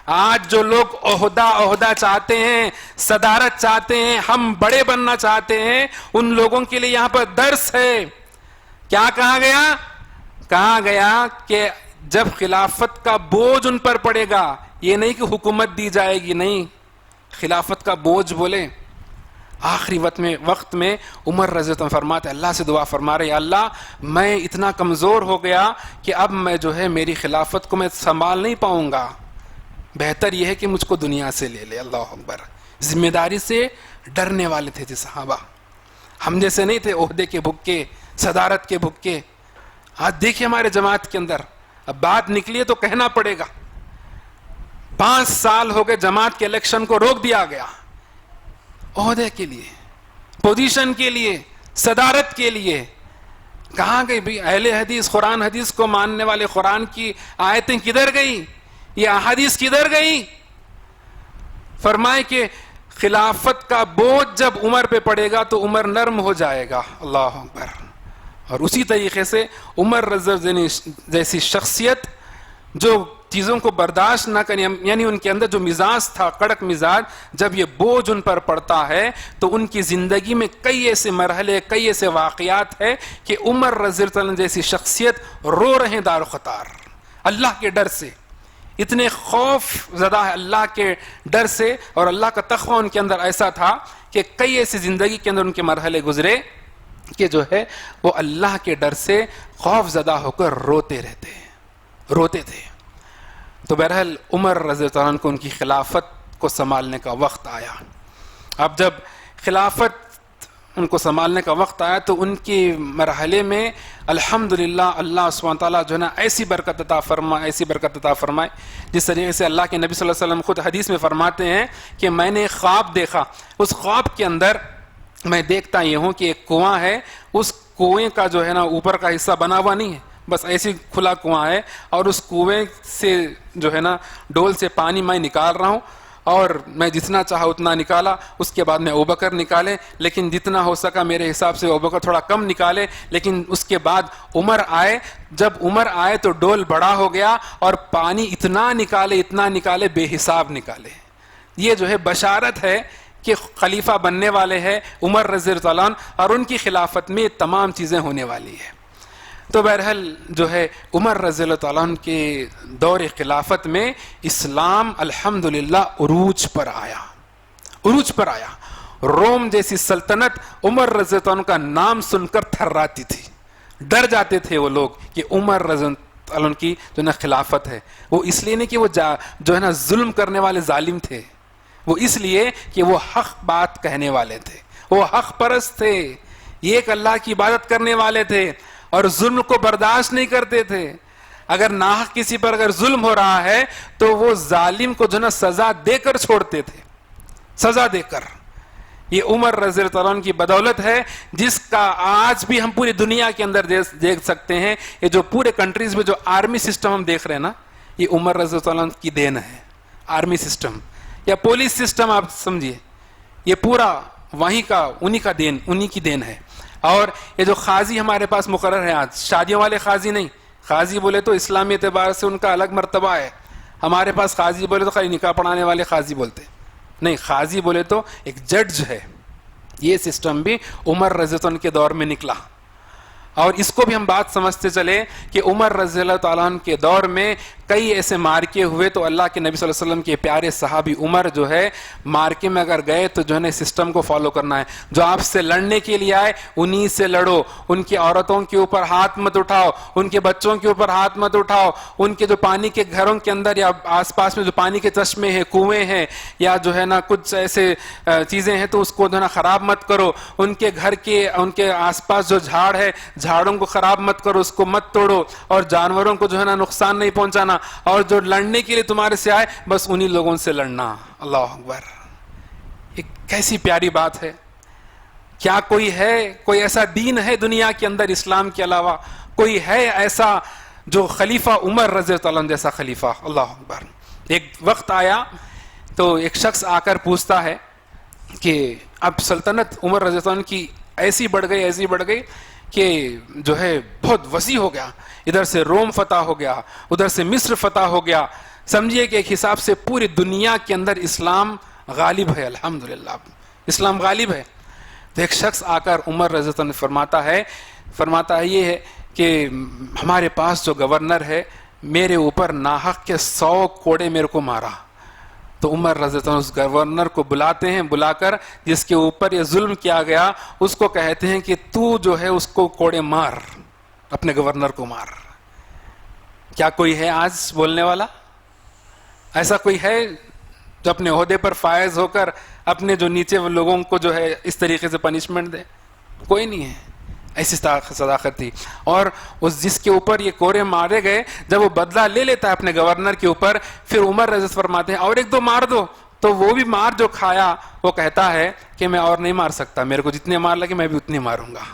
B: آج جو لوگ عہدہ چاہتے ہیں, صدارت چاہتے ہیں, ہم بڑے بننا چاہتے ہیں, ان لوگوں کے لیے یہاں پر درس ہے. کیا کہا گیا؟ کہا گیا کہ جب خلافت کا بوجھ ان پر پڑے گا, یہ نہیں کہ حکومت دی جائے گی, نہیں, خلافت کا بوجھ بولے. آخری وقت میں عمر رضی اللہ عنہ فرماتے, اللہ سے دعا فرما رہے, اللہ میں اتنا کمزور ہو گیا کہ اب میں جو ہے میری خلافت کو میں سنبھال نہیں پاؤں گا, بہتر یہ ہے کہ مجھ کو دنیا سے لے لے. اللہ اکبر. ذمہ داری سے ڈرنے والے تھے جی صحابہ, ہم جیسے نہیں تھے عہدے کے بھوکے, صدارت کے بھوکے. آج دیکھیے ہمارے جماعت کے اندر اب بات نکلی ہے تو کہنا پڑے گا. 5 سال ہو گئے جماعت کے الیکشن کو روک دیا گیا, عہدے کے لیے, پوزیشن کے لیے, صدارت کے لیے. کہاں گئی بھی اہل حدیث, قرآن حدیث کو ماننے والے؟ قرآن کی آیتیں کدھر گئی؟ یہ احادیث کدھر گئی؟ فرمائے کہ خلافت کا بوجھ جب عمر پہ پڑے گا تو عمر نرم ہو جائے گا. اللہ اکبر. اور اسی طریقے سے عمر رضی اللہ عنہ جیسی شخصیت جو چیزوں کو برداشت نہ کریں, یعنی ان کے اندر جو مزاج تھا, کڑک مزاج, جب یہ بوجھ ان پر پڑتا ہے تو ان کی زندگی میں کئی ایسے مرحلے, کئی ایسے واقعات ہیں کہ عمر رضی اللہ عنہ جیسی شخصیت رو رہے دار و خطار اللہ کے ڈر سے. اتنے خوف زدہ ہے اللہ کے ڈر سے, اور اللہ کا تقوی ان کے اندر ایسا تھا کہ کئی ایسی زندگی کے اندر ان کے مرحلے گزرے کہ جو ہے وہ اللہ کے ڈر سے خوف زدہ ہو کر روتے تھے. تو بہرحال عمر رضی اللہ عنہ کو ان کی خلافت کو سنبھالنے کا وقت آیا. اب جب خلافت ان کو سنبھالنے کا وقت آیا تو ان کے مرحلے میں الحمدللہ اللہ سبحانہ تعالیٰ جو ہے نا ایسی برکت عطا فرمائے جس طریقے سے اللہ کے نبی صلی اللہ علیہ وسلم خود حدیث میں فرماتے ہیں کہ میں نے ایک خواب دیکھا, اس خواب کے اندر میں دیکھتا یہ ہوں کہ ایک کنواں ہے, اس کنویں کا جو ہے نا اوپر کا حصہ بنا ہوا نہیں ہے, بس ایسی کھلا کنواں ہے, اور اس کنویں سے جو ہے نا ڈول سے پانی میں نکال رہا ہوں, اور میں جتنا چاہا اتنا نکالا. اس کے بعد میں ابوبکر نکالے, لیکن جتنا ہو سکا میرے حساب سے ابوبکر تھوڑا کم نکالے, لیکن اس کے بعد عمر آئے. جب عمر آئے تو ڈول بڑا ہو گیا اور پانی اتنا نکالے بے حساب نکالے. یہ جو ہے بشارت ہے کہ خلیفہ بننے والے ہیں عمر رضی اللہ عنہ, اور ان کی خلافت میں تمام چیزیں ہونے والی ہے. تو بہرحال جو ہے عمر رضی اللہ عنہ کے دور خلافت میں اسلام الحمدللہ عروج پر آیا. روم جیسی سلطنت عمر رضی اللہ عنہ کا نام سن کر تھراتی تھی, ڈر جاتے تھے وہ لوگ کہ عمر رضی اللہ عنہ کی جو نا خلافت ہے. وہ اس لیے نہیں کہ وہ جو ہے نا ظلم کرنے والے ظالم تھے, وہ اس لیے کہ وہ حق بات کہنے والے تھے, وہ حق پرست تھے, ایک اللہ کی عبادت کرنے والے تھے, اور ظلم کو برداشت نہیں کرتے تھے. اگر ناحق کسی پر اگر ظلم ہو رہا ہے تو وہ ظالم کو جو نا سزا دے کر چھوڑتے تھے, سزا دے کر. یہ عمر رضی اللہ عنہ کی بدولت ہے جس کا آج بھی ہم پوری دنیا کے اندر دیکھ سکتے ہیں. یہ جو پورے کنٹریز میں جو آرمی سسٹم ہم دیکھ رہے ہیں نا, یہ عمر رضی اللہ عنہ کی دین ہے. آرمی سسٹم یا پولیس سسٹم آپ سمجھیے, یہ پورا انہی کی دین ہے. اور یہ جو قاضی ہمارے پاس مقرر ہے آج, شادیوں والے قاضی نہیں, قاضی بولے تو اسلامی اعتبار سے ان کا الگ مرتبہ ہے. ہمارے پاس قاضی بولے تو خالی نکاح پڑھانے والے قاضی بولتے نہیں, قاضی بولے تو ایک جج ہے. یہ سسٹم بھی عمر رضی اللہ عنہ کے دور میں نکلا. اور اس کو بھی ہم بات سمجھتے چلے کہ عمر رضی اللہ تعالیٰ عنہ کے دور میں کئی ایسے مارکے ہوئے تو اللہ کے نبی صلی اللہ علیہ وسلم کے پیارے صحابی عمر جو ہے مارکے میں اگر گئے تو جو ہے سسٹم کو فالو کرنا ہے، جو آپ سے لڑنے کے لیے آئے انہی سے لڑو، ان کی عورتوں کے اوپر ہاتھ مت اٹھاؤ، ان کے بچوں کے اوپر ہاتھ مت اٹھاؤ، ان کے جو پانی کے گھروں کے اندر یا آس پاس میں جو پانی کے چشمے ہیں، کنویں ہیں یا جو ہے نا کچھ ایسے چیزیں ہیں تو اس کو جو ہے نا خراب مت کرو، ان کے گھر کے ان کے آس پاس جو جھاڑ ہے جھاڑوں کو خراب مت کرو، اس کو مت توڑو، اور جانوروں کو جو ہے نا نقصان نہیں پہنچانا، اور جو لڑنے کے لیے تمہارے سے آئے بس انہی لوگوں سے لڑنا۔ اللہ اکبر، یہ کیسی پیاری بات ہے۔ کیا کوئی ایسا دین ہے دنیا کے اندر اسلام کے علاوہ؟ کوئی ہے ایسا جو خلیفہ عمر رضی اللہ عنہ جیسا خلیفہ؟ اللہ اکبر۔ ایک وقت آیا تو ایک شخص آ کر پوچھتا ہے کہ اب سلطنت عمر رضی اللہ عنہ کی ایسی بڑھ گئی کہ جو ہے بہت وسیع ہو گیا، ادھر سے روم فتح ہو گیا، ادھر سے مصر فتح ہو گیا، سمجھیے کہ ایک حساب سے پوری دنیا کے اندر اسلام غالب ہے، الحمدللہ اسلام غالب ہے۔ تو ایک شخص آ کر عمر رضی اللہ عنہ فرماتا ہے یہ ہے کہ ہمارے پاس جو گورنر ہے میرے اوپر ناحق کے 100 کوڑے میرے کو مارا۔ تو عمر رضی اللہ عنہ اس گورنر کو بلاتے ہیں، بلا کر جس کے اوپر یہ ظلم کیا گیا اس کو کہتے ہیں کہ تو جو ہے اس کو کوڑے مار، اپنے گورنر کو مار۔ کیا کوئی ہے آج بولنے والا؟ ایسا کوئی ہے جو اپنے عہدے پر فائز ہو کر اپنے جو نیچے لوگوں کو جو ہے اس طریقے سے پنشمنٹ دے؟ کوئی نہیں ہے۔ ایسی صداقت تھی۔ اور اس جس کے اوپر یہ کوڑے مارے گئے جب وہ بدلہ لے لیتا ہے اپنے گورنر کے اوپر، پھر عمر رضی اللہ فرماتے ہیں اور ایک دو مار دو، تو وہ بھی مار جو کھایا وہ کہتا ہے کہ میں اور نہیں مار سکتا، میرے کو جتنے مار لگے میں بھی اتنے ماروں گا۔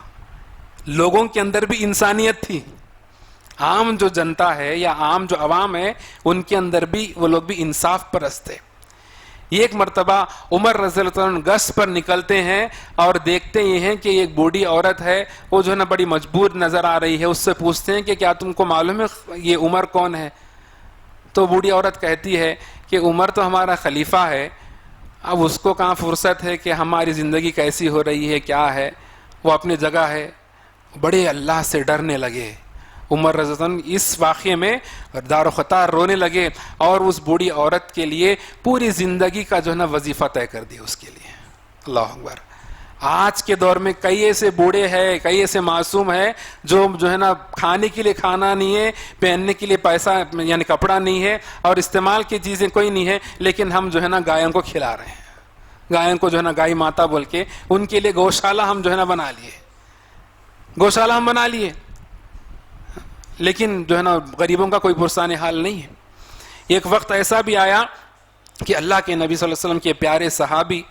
B: لوگوں کے اندر بھی انسانیت تھی، عام جو جنتا ہے یا عام جو عوام ہے ان کے اندر بھی وہ لوگ بھی انصاف پرست تھے۔ یہ ایک مرتبہ عمر رضی اللہ عنہ گشت پر نکلتے ہیں اور دیکھتے یہ ہیں کہ ایک بوڑھی عورت ہے، وہ جو ہے نا بڑی مجبور نظر آ رہی ہے، اس سے پوچھتے ہیں کہ کیا تم کو معلوم ہے یہ عمر کون ہے؟ تو بوڑھی عورت کہتی ہے کہ عمر تو ہمارا خلیفہ ہے، اب اس کو کہاں فرصت ہے کہ ہماری زندگی کیسی ہو رہی ہے کیا ہے، وہ اپنی جگہ ہے۔ بڑے اللہ سے ڈرنے لگے عمر رضی اللہ عنہ، اس واقعے میں دار و خطار رونے لگے اور اس بوڑھی عورت کے لیے پوری زندگی کا جو ہے نا وظیفہ طے کر دیا اس کے لیے۔ اللہ اکبر۔ آج کے دور میں کئی ایسے بوڑھے ہیں، کئی ایسے معصوم ہیں جو ہے نا کھانے کے لیے کھانا نہیں ہے، پہننے کے لیے پیسہ یعنی کپڑا نہیں ہے اور استعمال کی چیزیں کوئی نہیں ہے، لیکن ہم جو ہے نا گایوں کو کھلا رہے ہیں، گایوں کو جو ہے نا گائے ماتا بول کے ان کے لیے گوشالہ ہم جو ہے نا بنا لیے، گوشالہ ہم بنا لیے، لیکن جو ہے نا غریبوں کا کوئی پرسان حال نہیں ہے۔ ایک وقت ایسا بھی آیا کہ اللہ کے نبی صلی اللہ علیہ وسلم کے پیارے صحابی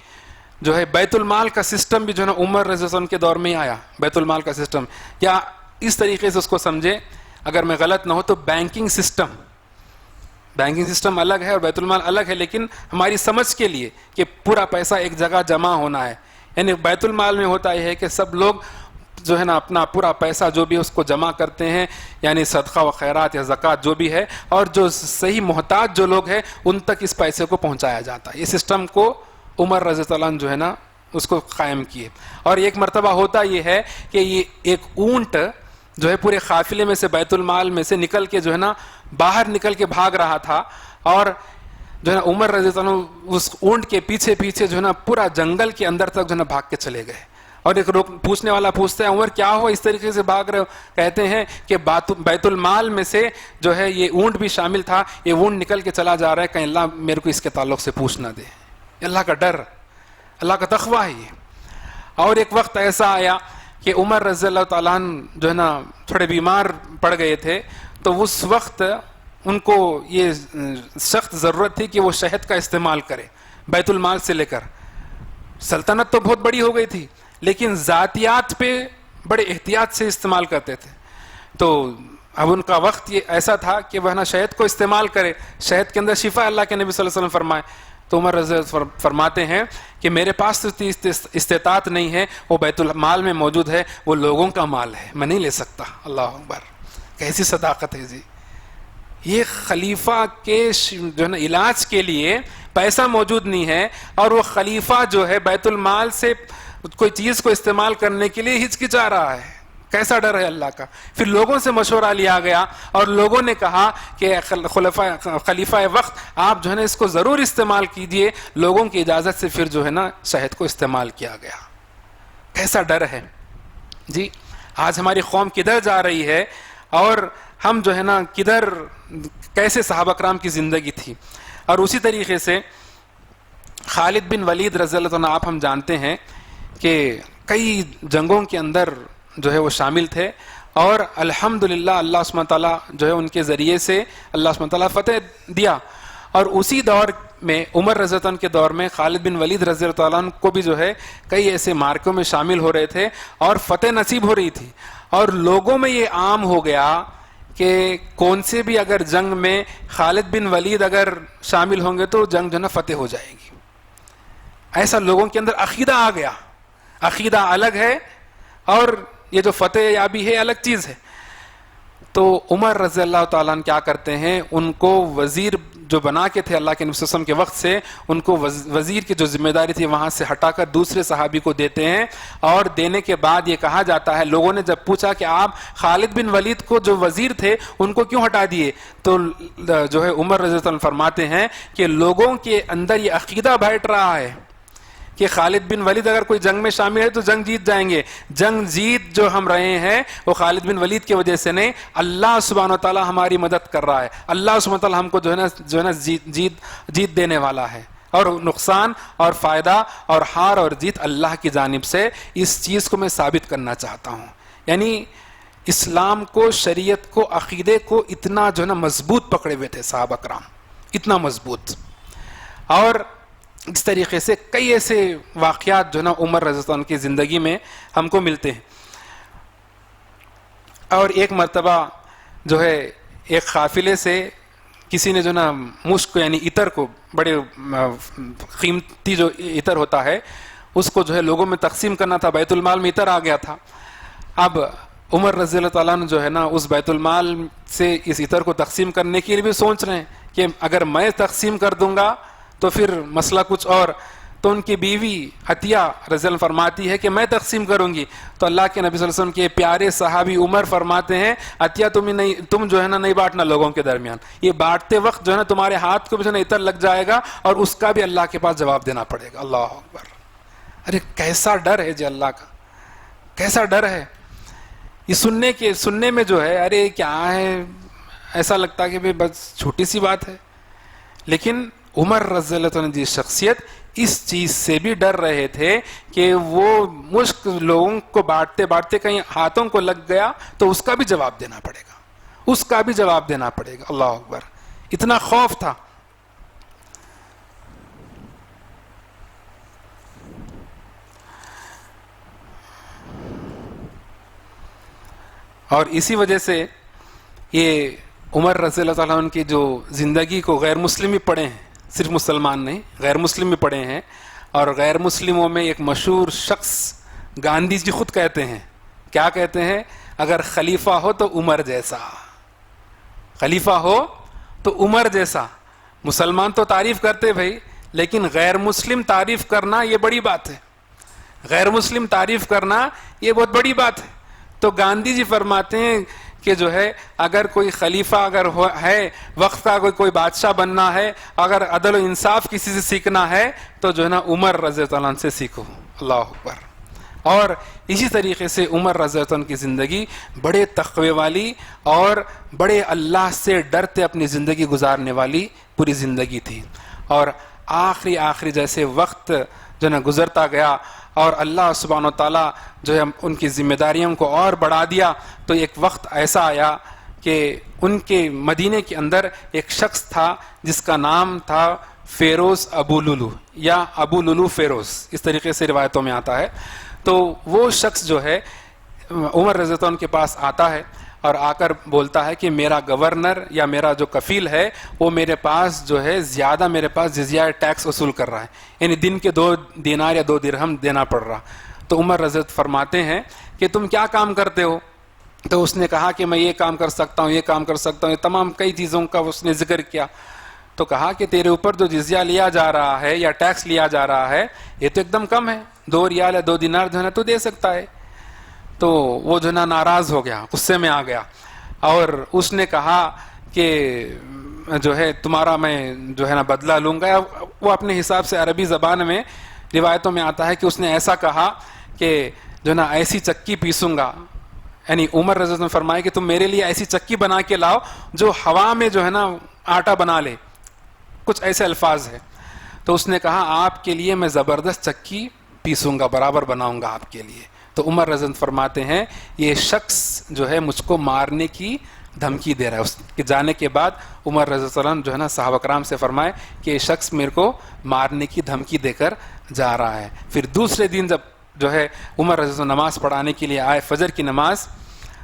B: جو ہے بیت المال کا سسٹم بھی جو ہے نا عمر رضی اللہ عنہ کے دور میں ہی آیا۔ بیت المال کا سسٹم یا اس طریقے سے اس کو سمجھے، اگر میں غلط نہ ہو تو بینکنگ سسٹم الگ ہے اور بیت المال الگ ہے، لیکن ہماری سمجھ کے لیے کہ پورا پیسہ ایک جگہ جمع ہونا ہے، یعنی بیت المال میں ہوتا یہ ہے کہ سب لوگ جو ہے نا اپنا پورا پیسہ جو بھی اس کو جمع کرتے ہیں، یعنی صدقہ و خیرات یا زکوٰۃ جو بھی ہے، اور جو صحیح محتاج جو لوگ ہیں ان تک اس پیسے کو پہنچایا جاتا ہے۔ یہ سسٹم کو عمر رضی اللہ عنہ جو ہے نا اس کو قائم کیے۔ اور ایک مرتبہ ہوتا یہ ہے کہ یہ ایک اونٹ جو ہے پورے قافلے میں سے بیت المال میں سے نکل کے جو ہے نا باہر نکل کے بھاگ رہا تھا، اور جو ہے نا عمر رضی اللہ عنہ اس اونٹ کے پیچھے پیچھے جو ہے نا پورا جنگل کے اندر تک جو ہے نا بھاگ کے چلے گئے۔ اور ایک پوچھنے والا پوچھتا ہے عمر کیا ہوا اس طریقے سے بھاگ رہے ہو؟ کہتے ہیں کہ بیت المال میں سے جو ہے یہ اونٹ بھی شامل تھا، یہ اونٹ نکل کے چلا جا رہا ہے، کہیں اللہ میرے کو اس کے تعلق سے پوچھ نہ دے۔ اللہ کا ڈر، اللہ کا تقویٰ ہے یہ۔ اور ایک وقت ایسا آیا کہ عمر رضی اللہ تعالیٰ عنہ جو ہے نا تھوڑے بیمار پڑ گئے تھے، تو اس وقت ان کو یہ سخت ضرورت تھی کہ وہ شہد کا استعمال کرے بیت المال سے لے کر۔ سلطنت تو بہت بڑی ہو گئی تھی لیکن ذاتیات پہ بڑے احتیاط سے استعمال کرتے تھے، تو اب ان کا وقت یہ ایسا تھا کہ وہ نا شہد کو استعمال کرے، شہد کے اندر شفا اللہ کے نبی صلی اللہ علیہ وسلم فرمائے۔ تو عمر رضی اللہ فرماتے ہیں کہ میرے پاس تو استطاعت نہیں ہے، وہ بیت المال میں موجود ہے، وہ لوگوں کا مال ہے، میں نہیں لے سکتا۔ اللہ اکبر، کیسی صداقت ہے جی۔ یہ خلیفہ کے جو ہے نا علاج کے لیے پیسہ موجود نہیں ہے، اور وہ خلیفہ جو ہے بیت المال سے کوئی چیز کو استعمال کرنے کے لیے ہچکچا رہا ہے، کیسا ڈر ہے اللہ کا. پھر لوگوں سے مشورہ لیا گیا اور لوگوں نے کہا کہ خلیفہ وقت آپ جو ہے نا اس کو ضرور استعمال کیجئے. لوگوں کی اجازت سے پھر جو ہے نا شہد کو استعمال کیا گیا. کیسا ڈر ہے جی. آج ہماری قوم کدھر جا رہی ہے اور ہم جو ہے نا کدھر, کیسے صحابہ کرام کی زندگی تھی. اور اسی طریقے سے خالد بن ولید رضی اللہ عنہ, آپ ہم جانتے ہیں کہ کئی جنگوں کے اندر جو ہے وہ شامل تھے اور الحمدللہ اللہ سبحانہ تعالیٰ جو ہے ان کے ذریعے سے اللہ سبحانہ تعالیٰ فتح دیا. اور اسی دور میں عمر رضی اللہ عنہ کے دور میں خالد بن ولید رضی اللہ عنہ کو بھی جو ہے کئی ایسے مارکوں میں شامل ہو رہے تھے اور فتح نصیب ہو رہی تھی. اور لوگوں میں یہ عام ہو گیا کہ کون سے بھی اگر جنگ میں خالد بن ولید اگر شامل ہوں گے تو جنگ جو ہے نا فتح ہو جائے گی. ایسا لوگوں کے اندر عقیدہ آ گیا. عقیدہ الگ ہے اور یہ جو فتح یابی ہے الگ چیز ہے. تو عمر رضی اللہ تعالیٰ عنہ کیا کرتے ہیں, ان کو وزیر جو بنا کے تھے اللہ کے نبی صلی اللہ علیہ وسلم کے وقت سے, ان کو وزیر کی جو ذمہ داری تھی وہاں سے ہٹا کر دوسرے صحابی کو دیتے ہیں. اور دینے کے بعد یہ کہا جاتا ہے, لوگوں نے جب پوچھا کہ آپ خالد بن ولید کو جو وزیر تھے ان کو کیوں ہٹا دیے, تو جو ہے عمر رضی اللہ عنہ فرماتے ہیں کہ لوگوں کے اندر یہ عقیدہ بیٹھ رہا ہے کہ خالد بن ولید اگر کوئی جنگ میں شامل ہے تو جنگ جیت جائیں گے. جنگ جیت جو ہم رہے ہیں وہ خالد بن ولید کی وجہ سے نہیں, اللہ سبحانہ و تعالیٰ ہماری مدد کر رہا ہے. اللہ سبحانہ و تعالیٰ ہم کو جو ہے نا جیت دینے والا ہے. اور نقصان اور فائدہ اور ہار اور جیت اللہ کی جانب سے. اس چیز کو میں ثابت کرنا چاہتا ہوں. یعنی اسلام کو, شریعت کو, عقیدے کو اتنا جو ہے نا مضبوط پکڑے ہوئے تھے صحابہ کرام, اتنا مضبوط. اور اس طریقے سے کئی ایسے واقعات جو ہے نا عمر رضی اللہ عنہ کی زندگی میں ہم کو ملتے ہیں. اور ایک مرتبہ جو ہے ایک قافلے سے کسی نے جو نا مشک یعنی عطر کو, بڑے قیمتی جو عطر ہوتا ہے اس کو جو ہے لوگوں میں تقسیم کرنا تھا. بیت المال میں عطر آ گیا تھا. اب عمر رضی اللہ تعالیٰ عنہ جو ہے نا اس بیت المال سے اس عطر کو تقسیم کرنے کے لیے بھی سوچ رہے ہیں کہ اگر میں تقسیم کر دوں گا تو پھر مسئلہ کچھ اور. تو ان کی بیوی عطیہ رضی اللہ فرماتی ہے کہ میں تقسیم کروں گی. تو اللہ کے نبی صلی اللہ علیہ وسلم کے پیارے صحابی عمر فرماتے ہیں, عطیہ تم جو ہے نا نہیں بانٹنا لوگوں کے درمیان, یہ بانٹتے وقت جو ہے نا تمہارے ہاتھ کو بھی جو ہے نا عطر لگ جائے گا اور اس کا بھی اللہ کے پاس جواب دینا پڑے گا. اللہ اکبر. ارے کیسا ڈر ہے جی اللہ کا, کیسا ڈر ہے. یہ سننے میں جو ہے ارے کیا ہے, ایسا لگتا ہے کہ بس چھوٹی سی بات ہے. لیکن عمر رضی اللہ عنہ کی شخصیت اس چیز سے بھی ڈر رہے تھے کہ وہ مشک لوگوں کو بانٹتے بانٹتے کہیں ہاتھوں کو لگ گیا تو اس کا بھی جواب دینا پڑے گا, اس کا بھی جواب دینا پڑے گا. اللہ اکبر. اتنا خوف تھا. اور اسی وجہ سے یہ عمر رضی اللہ تعالیٰ عنہ کی جو زندگی کو غیر مسلم بھی پڑھے ہیں, صرف مسلمان نہیں غیر مسلم بھی پڑھے ہیں. اور غیر مسلموں میں ایک مشہور شخص گاندھی جی خود کہتے ہیں, کیا کہتے ہیں, اگر خلیفہ ہو تو عمر جیسا, خلیفہ ہو تو عمر جیسا. مسلمان تو تعریف کرتے بھائی, لیکن غیر مسلم تعریف کرنا یہ بڑی بات ہے. غیر مسلم تعریف کرنا یہ بہت بڑی بات ہے. تو گاندھی جی فرماتے ہیں کہ جو ہے اگر کوئی خلیفہ اگر ہے, وقت کا کوئی بادشاہ بننا ہے, اگر عدل و انصاف کسی سے سیکھنا ہے تو جو ہے نا عمر رضی اللہ عنہ سے سیکھو. اللہ اکبر. اور اسی طریقے سے عمر رضی اللہ عنہ کی زندگی بڑے تقوی والی اور بڑے اللہ سے ڈرتے اپنی زندگی گزارنے والی پوری زندگی تھی. اور آخری جیسے وقت جو نا گزرتا گیا اور اللہ سبحانہ و تعالیٰ جو ہے ان کی ذمہ داریوں کو اور بڑھا دیا, تو ایک وقت ایسا آیا کہ ان کے مدینے کے اندر ایک شخص تھا جس کا نام تھا فیروز ابو لولو یا ابو لولو فیروز, اس طریقے سے روایتوں میں آتا ہے. تو وہ شخص جو ہے عمر رضی اللہ عنہ کے پاس آتا ہے اور آ کر بولتا ہے کہ میرا گورنر یا میرا جو کفیل ہے وہ میرے پاس جو ہے زیادہ میرے پاس جزیہ ٹیکس وصول کر رہا ہے, یعنی دن کے 2 دینار یا 2 درہم دینا پڑ رہا. تو عمر رضی اللہ فرماتے ہیں کہ تم کیا کام کرتے ہو؟ تو اس نے کہا کہ میں یہ کام کر سکتا ہوں, یہ کام کر سکتا ہوں, یہ تمام کئی چیزوں کا اس نے ذکر کیا. تو کہا کہ تیرے اوپر جو جزیہ لیا جا رہا ہے یا ٹیکس لیا جا رہا ہے یہ تو ایک دم کم ہے, 2 ریال یا 2 دینار جو ہے نا تو دے سکتا ہے. تو وہ جو ہے نا ناراض ہو گیا, غصے میں آ گیا, اور اس نے کہا کہ جو ہے تمہارا میں جو ہے نا بدلہ لوں گا. وہ اپنے حساب سے عربی زبان میں روایتوں میں آتا ہے کہ اس نے ایسا کہا کہ جو ہے نا ایسی چکی پیسوں گا, یعنی عمر رضی اللہ عنہ نے فرمایا کہ تم میرے لیے ایسی چکی بنا کے لاؤ جو ہوا میں جو ہے نا آٹا بنا لے, کچھ ایسے الفاظ ہیں. تو اس نے کہا آپ کے لیے میں زبردست چکی پیسوں گا, برابر بناؤں گا آپ کے لیے. تو عمر رضی اللہ عنہ فرماتے ہیں یہ شخص جو ہے مجھ کو مارنے کی دھمکی دے رہا ہے. اس کے جانے کے بعد عمر رضی اللہ عنہ جو ہے نا صحابہ کرام سے فرمائے کہ یہ شخص میرے کو مارنے کی دھمکی دے کر جا رہا ہے. پھر دوسرے دن جب جو ہے عمر رضی اللہ عنہ نماز پڑھانے کے لیے آئے, فجر کی نماز,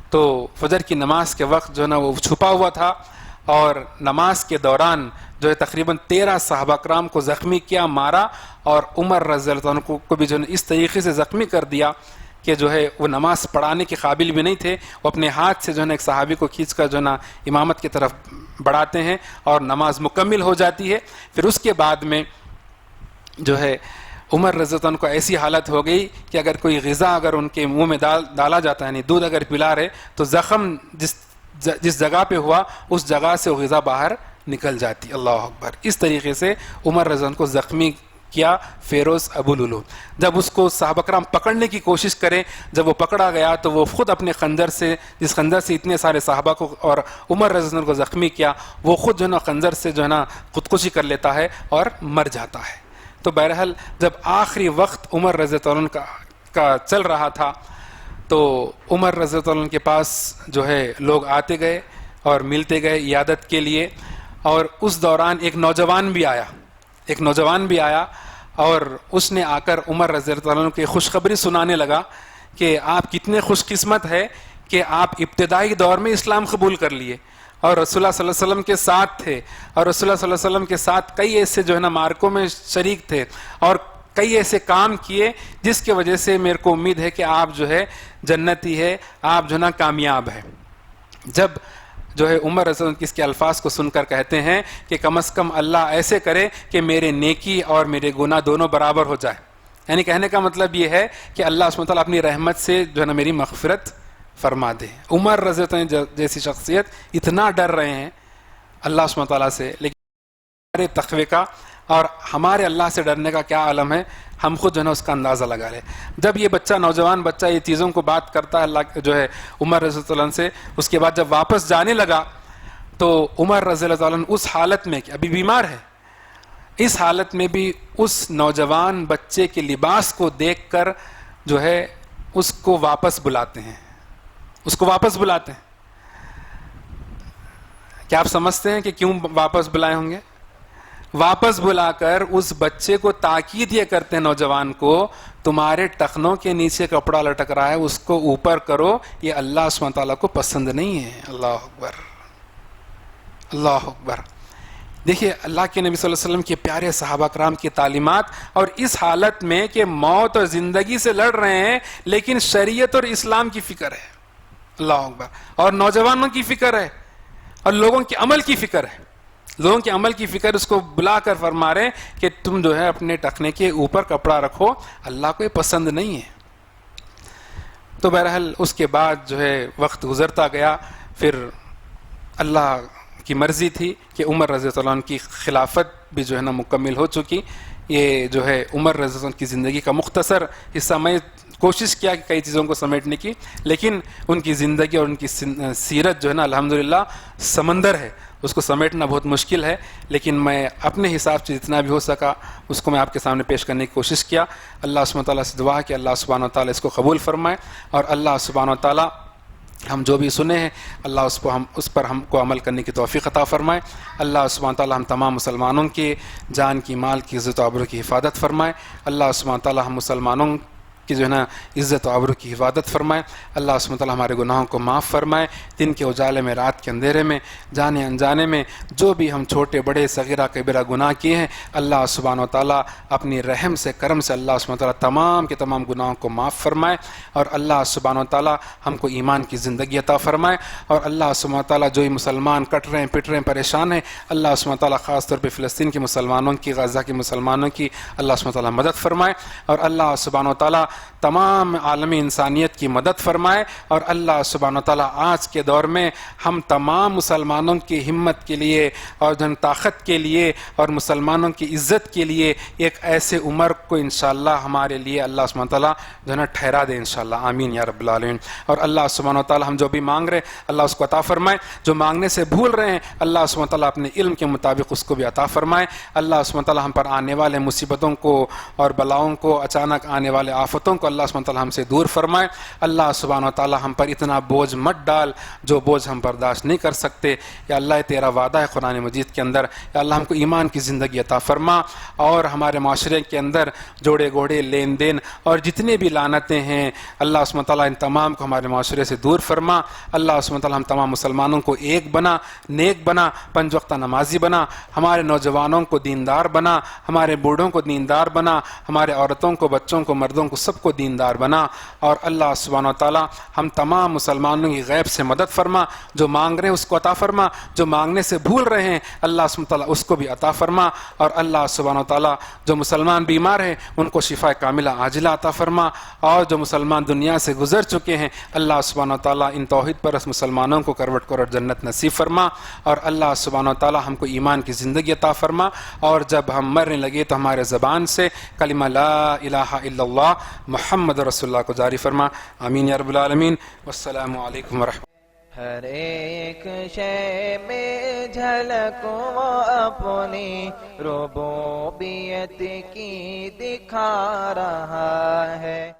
B: تو فجر کی نماز کے وقت جو ہے نا وہ چھپا ہوا تھا, اور نماز کے دوران جو ہے تقریباً 13 صحابہ کرام کو زخمی کیا, مارا, اور عمر رضی اللہ عنہ کو بھی جو ہے اس طریقے سے زخمی کر دیا کہ جو ہے وہ نماز پڑھانے کے قابل بھی نہیں تھے. وہ اپنے ہاتھ سے جو ہے نا ایک صحابی کو کھینچ کر جو ہے نا امامت کی طرف بڑھاتے ہیں اور نماز مکمل ہو جاتی ہے. پھر اس کے بعد میں جو ہے عمر رضی اللہ عنہ کو ایسی حالت ہو گئی کہ اگر کوئی غذا اگر ان کے منہ میں ڈالا جاتا ہے, یعنی دودھ اگر پلا رہے, تو زخم جس جگہ پہ ہوا اس جگہ سے وہ غذا باہر نکل جاتی. اللہ اکبر. اس طریقے سے عمر رضی اللہ عنہ کو زخمی کیا فیروز ابو لولو. جب اس کو صحابہ کرام پکڑنے کی کوشش کرے, جب وہ پکڑا گیا تو وہ خود اپنے خنجر سے, جس خنجر سے اتنے سارے صحابہ کو اور عمر رضی اللہ عنہ کو زخمی کیا, وہ خود جو ہے نا خنجر سے جو ہے نا خودکشی کر لیتا ہے اور مر جاتا ہے. تو بہرحال جب آخری وقت عمر رضی اللہ عنہ کا چل رہا تھا, تو عمر رضی اللہ عنہ کے پاس جو ہے لوگ آتے گئے اور ملتے گئے عیادت کے لیے. اور اس دوران ایک نوجوان بھی آیا اور اس نے آ کر عمر رضی اللہ عنہ کی خوشخبری سنانے لگا کہ آپ کتنے خوش قسمت ہے کہ آپ ابتدائی دور میں اسلام قبول کر لیے اور رسول اللہ صلی اللہ علیہ وسلم کے ساتھ تھے, اور رسول اللہ صلی اللہ علیہ وسلم کے ساتھ کئی ایسے جو ہے نا مارکوں میں شریک تھے, اور کئی ایسے کام کیے جس کی وجہ سے میرے کو امید ہے کہ آپ جو ہے جنتی ہے, آپ جو ہے نا کامیاب ہے. جب جو ہے عمر رضی اللہ عنہ اس کے الفاظ کو سن کر کہتے ہیں کہ کم از کم اللہ ایسے کرے کہ میرے نیکی اور میرے گناہ دونوں برابر ہو جائے. یعنی کہنے کا مطلب یہ ہے کہ اللہ سبحانہ وتعالیٰ اپنی رحمت سے جو ہے نا میری مغفرت فرما دے. عمر رضی اللہ عنہ جیسی شخصیت اتنا ڈر رہے ہیں اللہ سبحانہ وتعالیٰ سے, لیکن ہمارے تقوی کا اور ہمارے اللہ سے ڈرنے کا کیا عالم ہے, ہم خود جو ہے نا اس کا اندازہ لگا لیں. جب یہ بچہ, نوجوان بچہ یہ چیزوں کو بات کرتا ہے اللہ جو ہے عمر رضی اللہ عنہ سے, اس کے بعد جب واپس جانے لگا تو عمر رضی اللہ عنہ اس حالت میں کہ ابھی بیمار ہے, اس حالت میں بھی اس نوجوان بچے کے لباس کو دیکھ کر جو ہے اس کو واپس بلاتے ہیں. کیا آپ سمجھتے ہیں کہ کیوں واپس بلائے ہوں گے؟ واپس بلا کر اس بچے کو تاکید یہ کرتے ہیں نوجوان کو, تمہارے ٹخنوں کے نیچے کپڑا لٹک رہا ہے اس کو اوپر کرو, یہ اللہ سبحانہ تعالیٰ کو پسند نہیں ہے. اللہ اکبر, اللہ اکبر. دیکھیے اللہ کے نبی صلی اللہ علیہ وسلم کے پیارے صحابہ کرام کی تعلیمات, اور اس حالت میں کہ موت اور زندگی سے لڑ رہے ہیں لیکن شریعت اور اسلام کی فکر ہے. اللہ اکبر. اور نوجوانوں کی فکر ہے اور لوگوں کے عمل کی فکر ہے. لوگوں کے عمل کی فکر اس کو بلا کر فرما رہے کہ تم جو ہے اپنے ٹخنے کے اوپر کپڑا رکھو, اللہ کو یہ پسند نہیں ہے. تو بہرحال اس کے بعد جو ہے وقت گزرتا گیا, پھر اللہ کی مرضی تھی کہ عمر رضی اللہ عنہ کی خلافت بھی جو ہے نا مکمل ہو چکی. یہ جو ہے عمر رضی اللہ عنہ کی زندگی کا مختصر حصہ, میں کوشش کیا کہ کئی چیزوں کو سمیٹنے کی, لیکن ان کی زندگی اور ان کی سیرت جو ہے نا الحمدللہ سمندر ہے, اس کو سمیٹنا بہت مشکل ہے, لیکن میں اپنے حساب سے جتنا بھی ہو سکا اس کو میں آپ کے سامنے پیش کرنے کی کوشش کیا. اللہ سبحانہ تعالیٰ سے دعا ہے کہ اللہ سبحانہ تعالیٰ اس کو قبول فرمائے, اور اللہ سبحانہ تعالیٰ ہم جو بھی سنے ہیں اللہ اس پر ہم کو عمل کرنے کی توفیق عطا فرمائے. اللہ سبحانہ تعالیٰ ہم تمام مسلمانوں کے جان کی, مال کی, عزت و آبرو کی حفاظت فرمائے. اللہ سبحانہ تعالیٰ ہم مسلمانوں کی جو ہے نا عزت و آبرو کی حفاظت فرمائے. اللہ سبحانہ تعالیٰ ہمارے گناہوں کو معاف فرمائے. دن کے اجالے میں, رات کے اندھیرے میں, جانے انجانے میں جو بھی ہم چھوٹے بڑے صغیرہ کبیرہ گناہ کیے ہیں, اللہ سبحانہ تعالیٰ اپنی رحم سے, کرم سے اللہ سبحانہ تعالیٰ تمام کے تمام گناہوں کو معاف فرمائے, اور اللہ سبحانہ تعالیٰ ہم کو ایمان کی زندگی عطا فرمائے. اور اللہ سبحانہ تعالیٰ جو ہی مسلمان کٹ رہے ہیں, پٹ رہے ہیں, پریشان ہیں, اللہ سبحانہ تعالیٰ خاص طور پہ فلسطین کے مسلمانوں کی, غزہ کے مسلمانوں کی اللہ سبحانہ تعالیٰ مدد فرمائے. اور اللہ سبحانہ تعالیٰ تمام عالمی انسانیت کی مدد فرمائے، اور اللہ سبحانہ وتعالی آج کے دور میں ہم تمام مسلمانوں کی ہمت کے لیے اور جن طاقت کے لیے اور مسلمانوں کی عزت کے لیے ایک ایسے عمر کو انشاءاللہ ہمارے لیے اللہ سبحانہ وتعالی جو ہے نا ٹھہرا دے انشاءاللہ، آمین یا رب العالمین۔ اور اللہ سبحانہ وتعالی ہم جو بھی مانگ رہے ہیں اللہ اس کو عطا فرمائے، جو مانگنے سے بھول رہے ہیں اللہ سبحانہ وتعالی اپنے علم کے مطابق اس کو بھی عطا فرمائے۔ اللہ سبحانہ وتعالی ہم پر آنے والے مصیبتوں کو اور بلاؤں کو، اچانک آنے والے آفتوں کو اللہ سبحانہ وتعالی ہم سے دور فرمائے۔ اللہ سبحانہ وتعالی ہم پر اتنا بوجھ مت ڈال جو بوجھ ہم برداشت نہیں کر سکتے۔ یا اللہ تیرا وعدہ ہے قرآن مجید کے اندر، یا اللہ ہم کو ایمان کی زندگی عطا فرما، اور ہمارے معاشرے کے اندر جوڑے گھوڑے، لین دین اور جتنے بھی لعنتیں ہیں اللہ سبحانہ وتعالی ان تمام کو ہمارے معاشرے سے دور فرما۔ اللہ سبحانہ وتعالی ہم تمام مسلمانوں کو ایک بنا، نیک بنا، 5 وقتہ نمازی بنا، ہمارے نوجوانوں کو دیندار بنا، ہمارے بوڑھوں کو دیندار بنا، ہمارے عورتوں کو، بچوں کو، مردوں کو، سب کو دیندار بنا۔ اور اللہ سبحانہ وتعالی ہم تمام مسلمانوں کی غیب سے مدد فرما، جو مانگ رہے ہیں اس کو عطا فرما، جو مانگنے سے بھول رہے ہیں اللہ سبحانہ وتعالی اس کو بھی عطا فرما۔ اور اللہ سبحانہ وتعالی جو مسلمان بیمار ہیں ان کو شفا کاملہ عاجلہ عطا فرما، اور جو مسلمان دنیا سے گزر چکے ہیں اللہ سبحانہ وتعالی ان توحید پرست مسلمانوں کو کروٹ کروٹ جنت نصیب فرما۔ اور اللہ سبحانہ وتعالی ہم کو ایمان کی زندگی عطا فرما، اور جب ہم مرنے لگے تو ہمارے زبان سے کلمہ لا الہ الا اللہ محمد رسول اللہ کو جاری فرما، آمین یا رب العالمین۔ والسلام علیکم ورحمۃ۔
A: ہر ایک شے میں جھلک وہ اپنی ربوبیت کی دکھا رہا ہے۔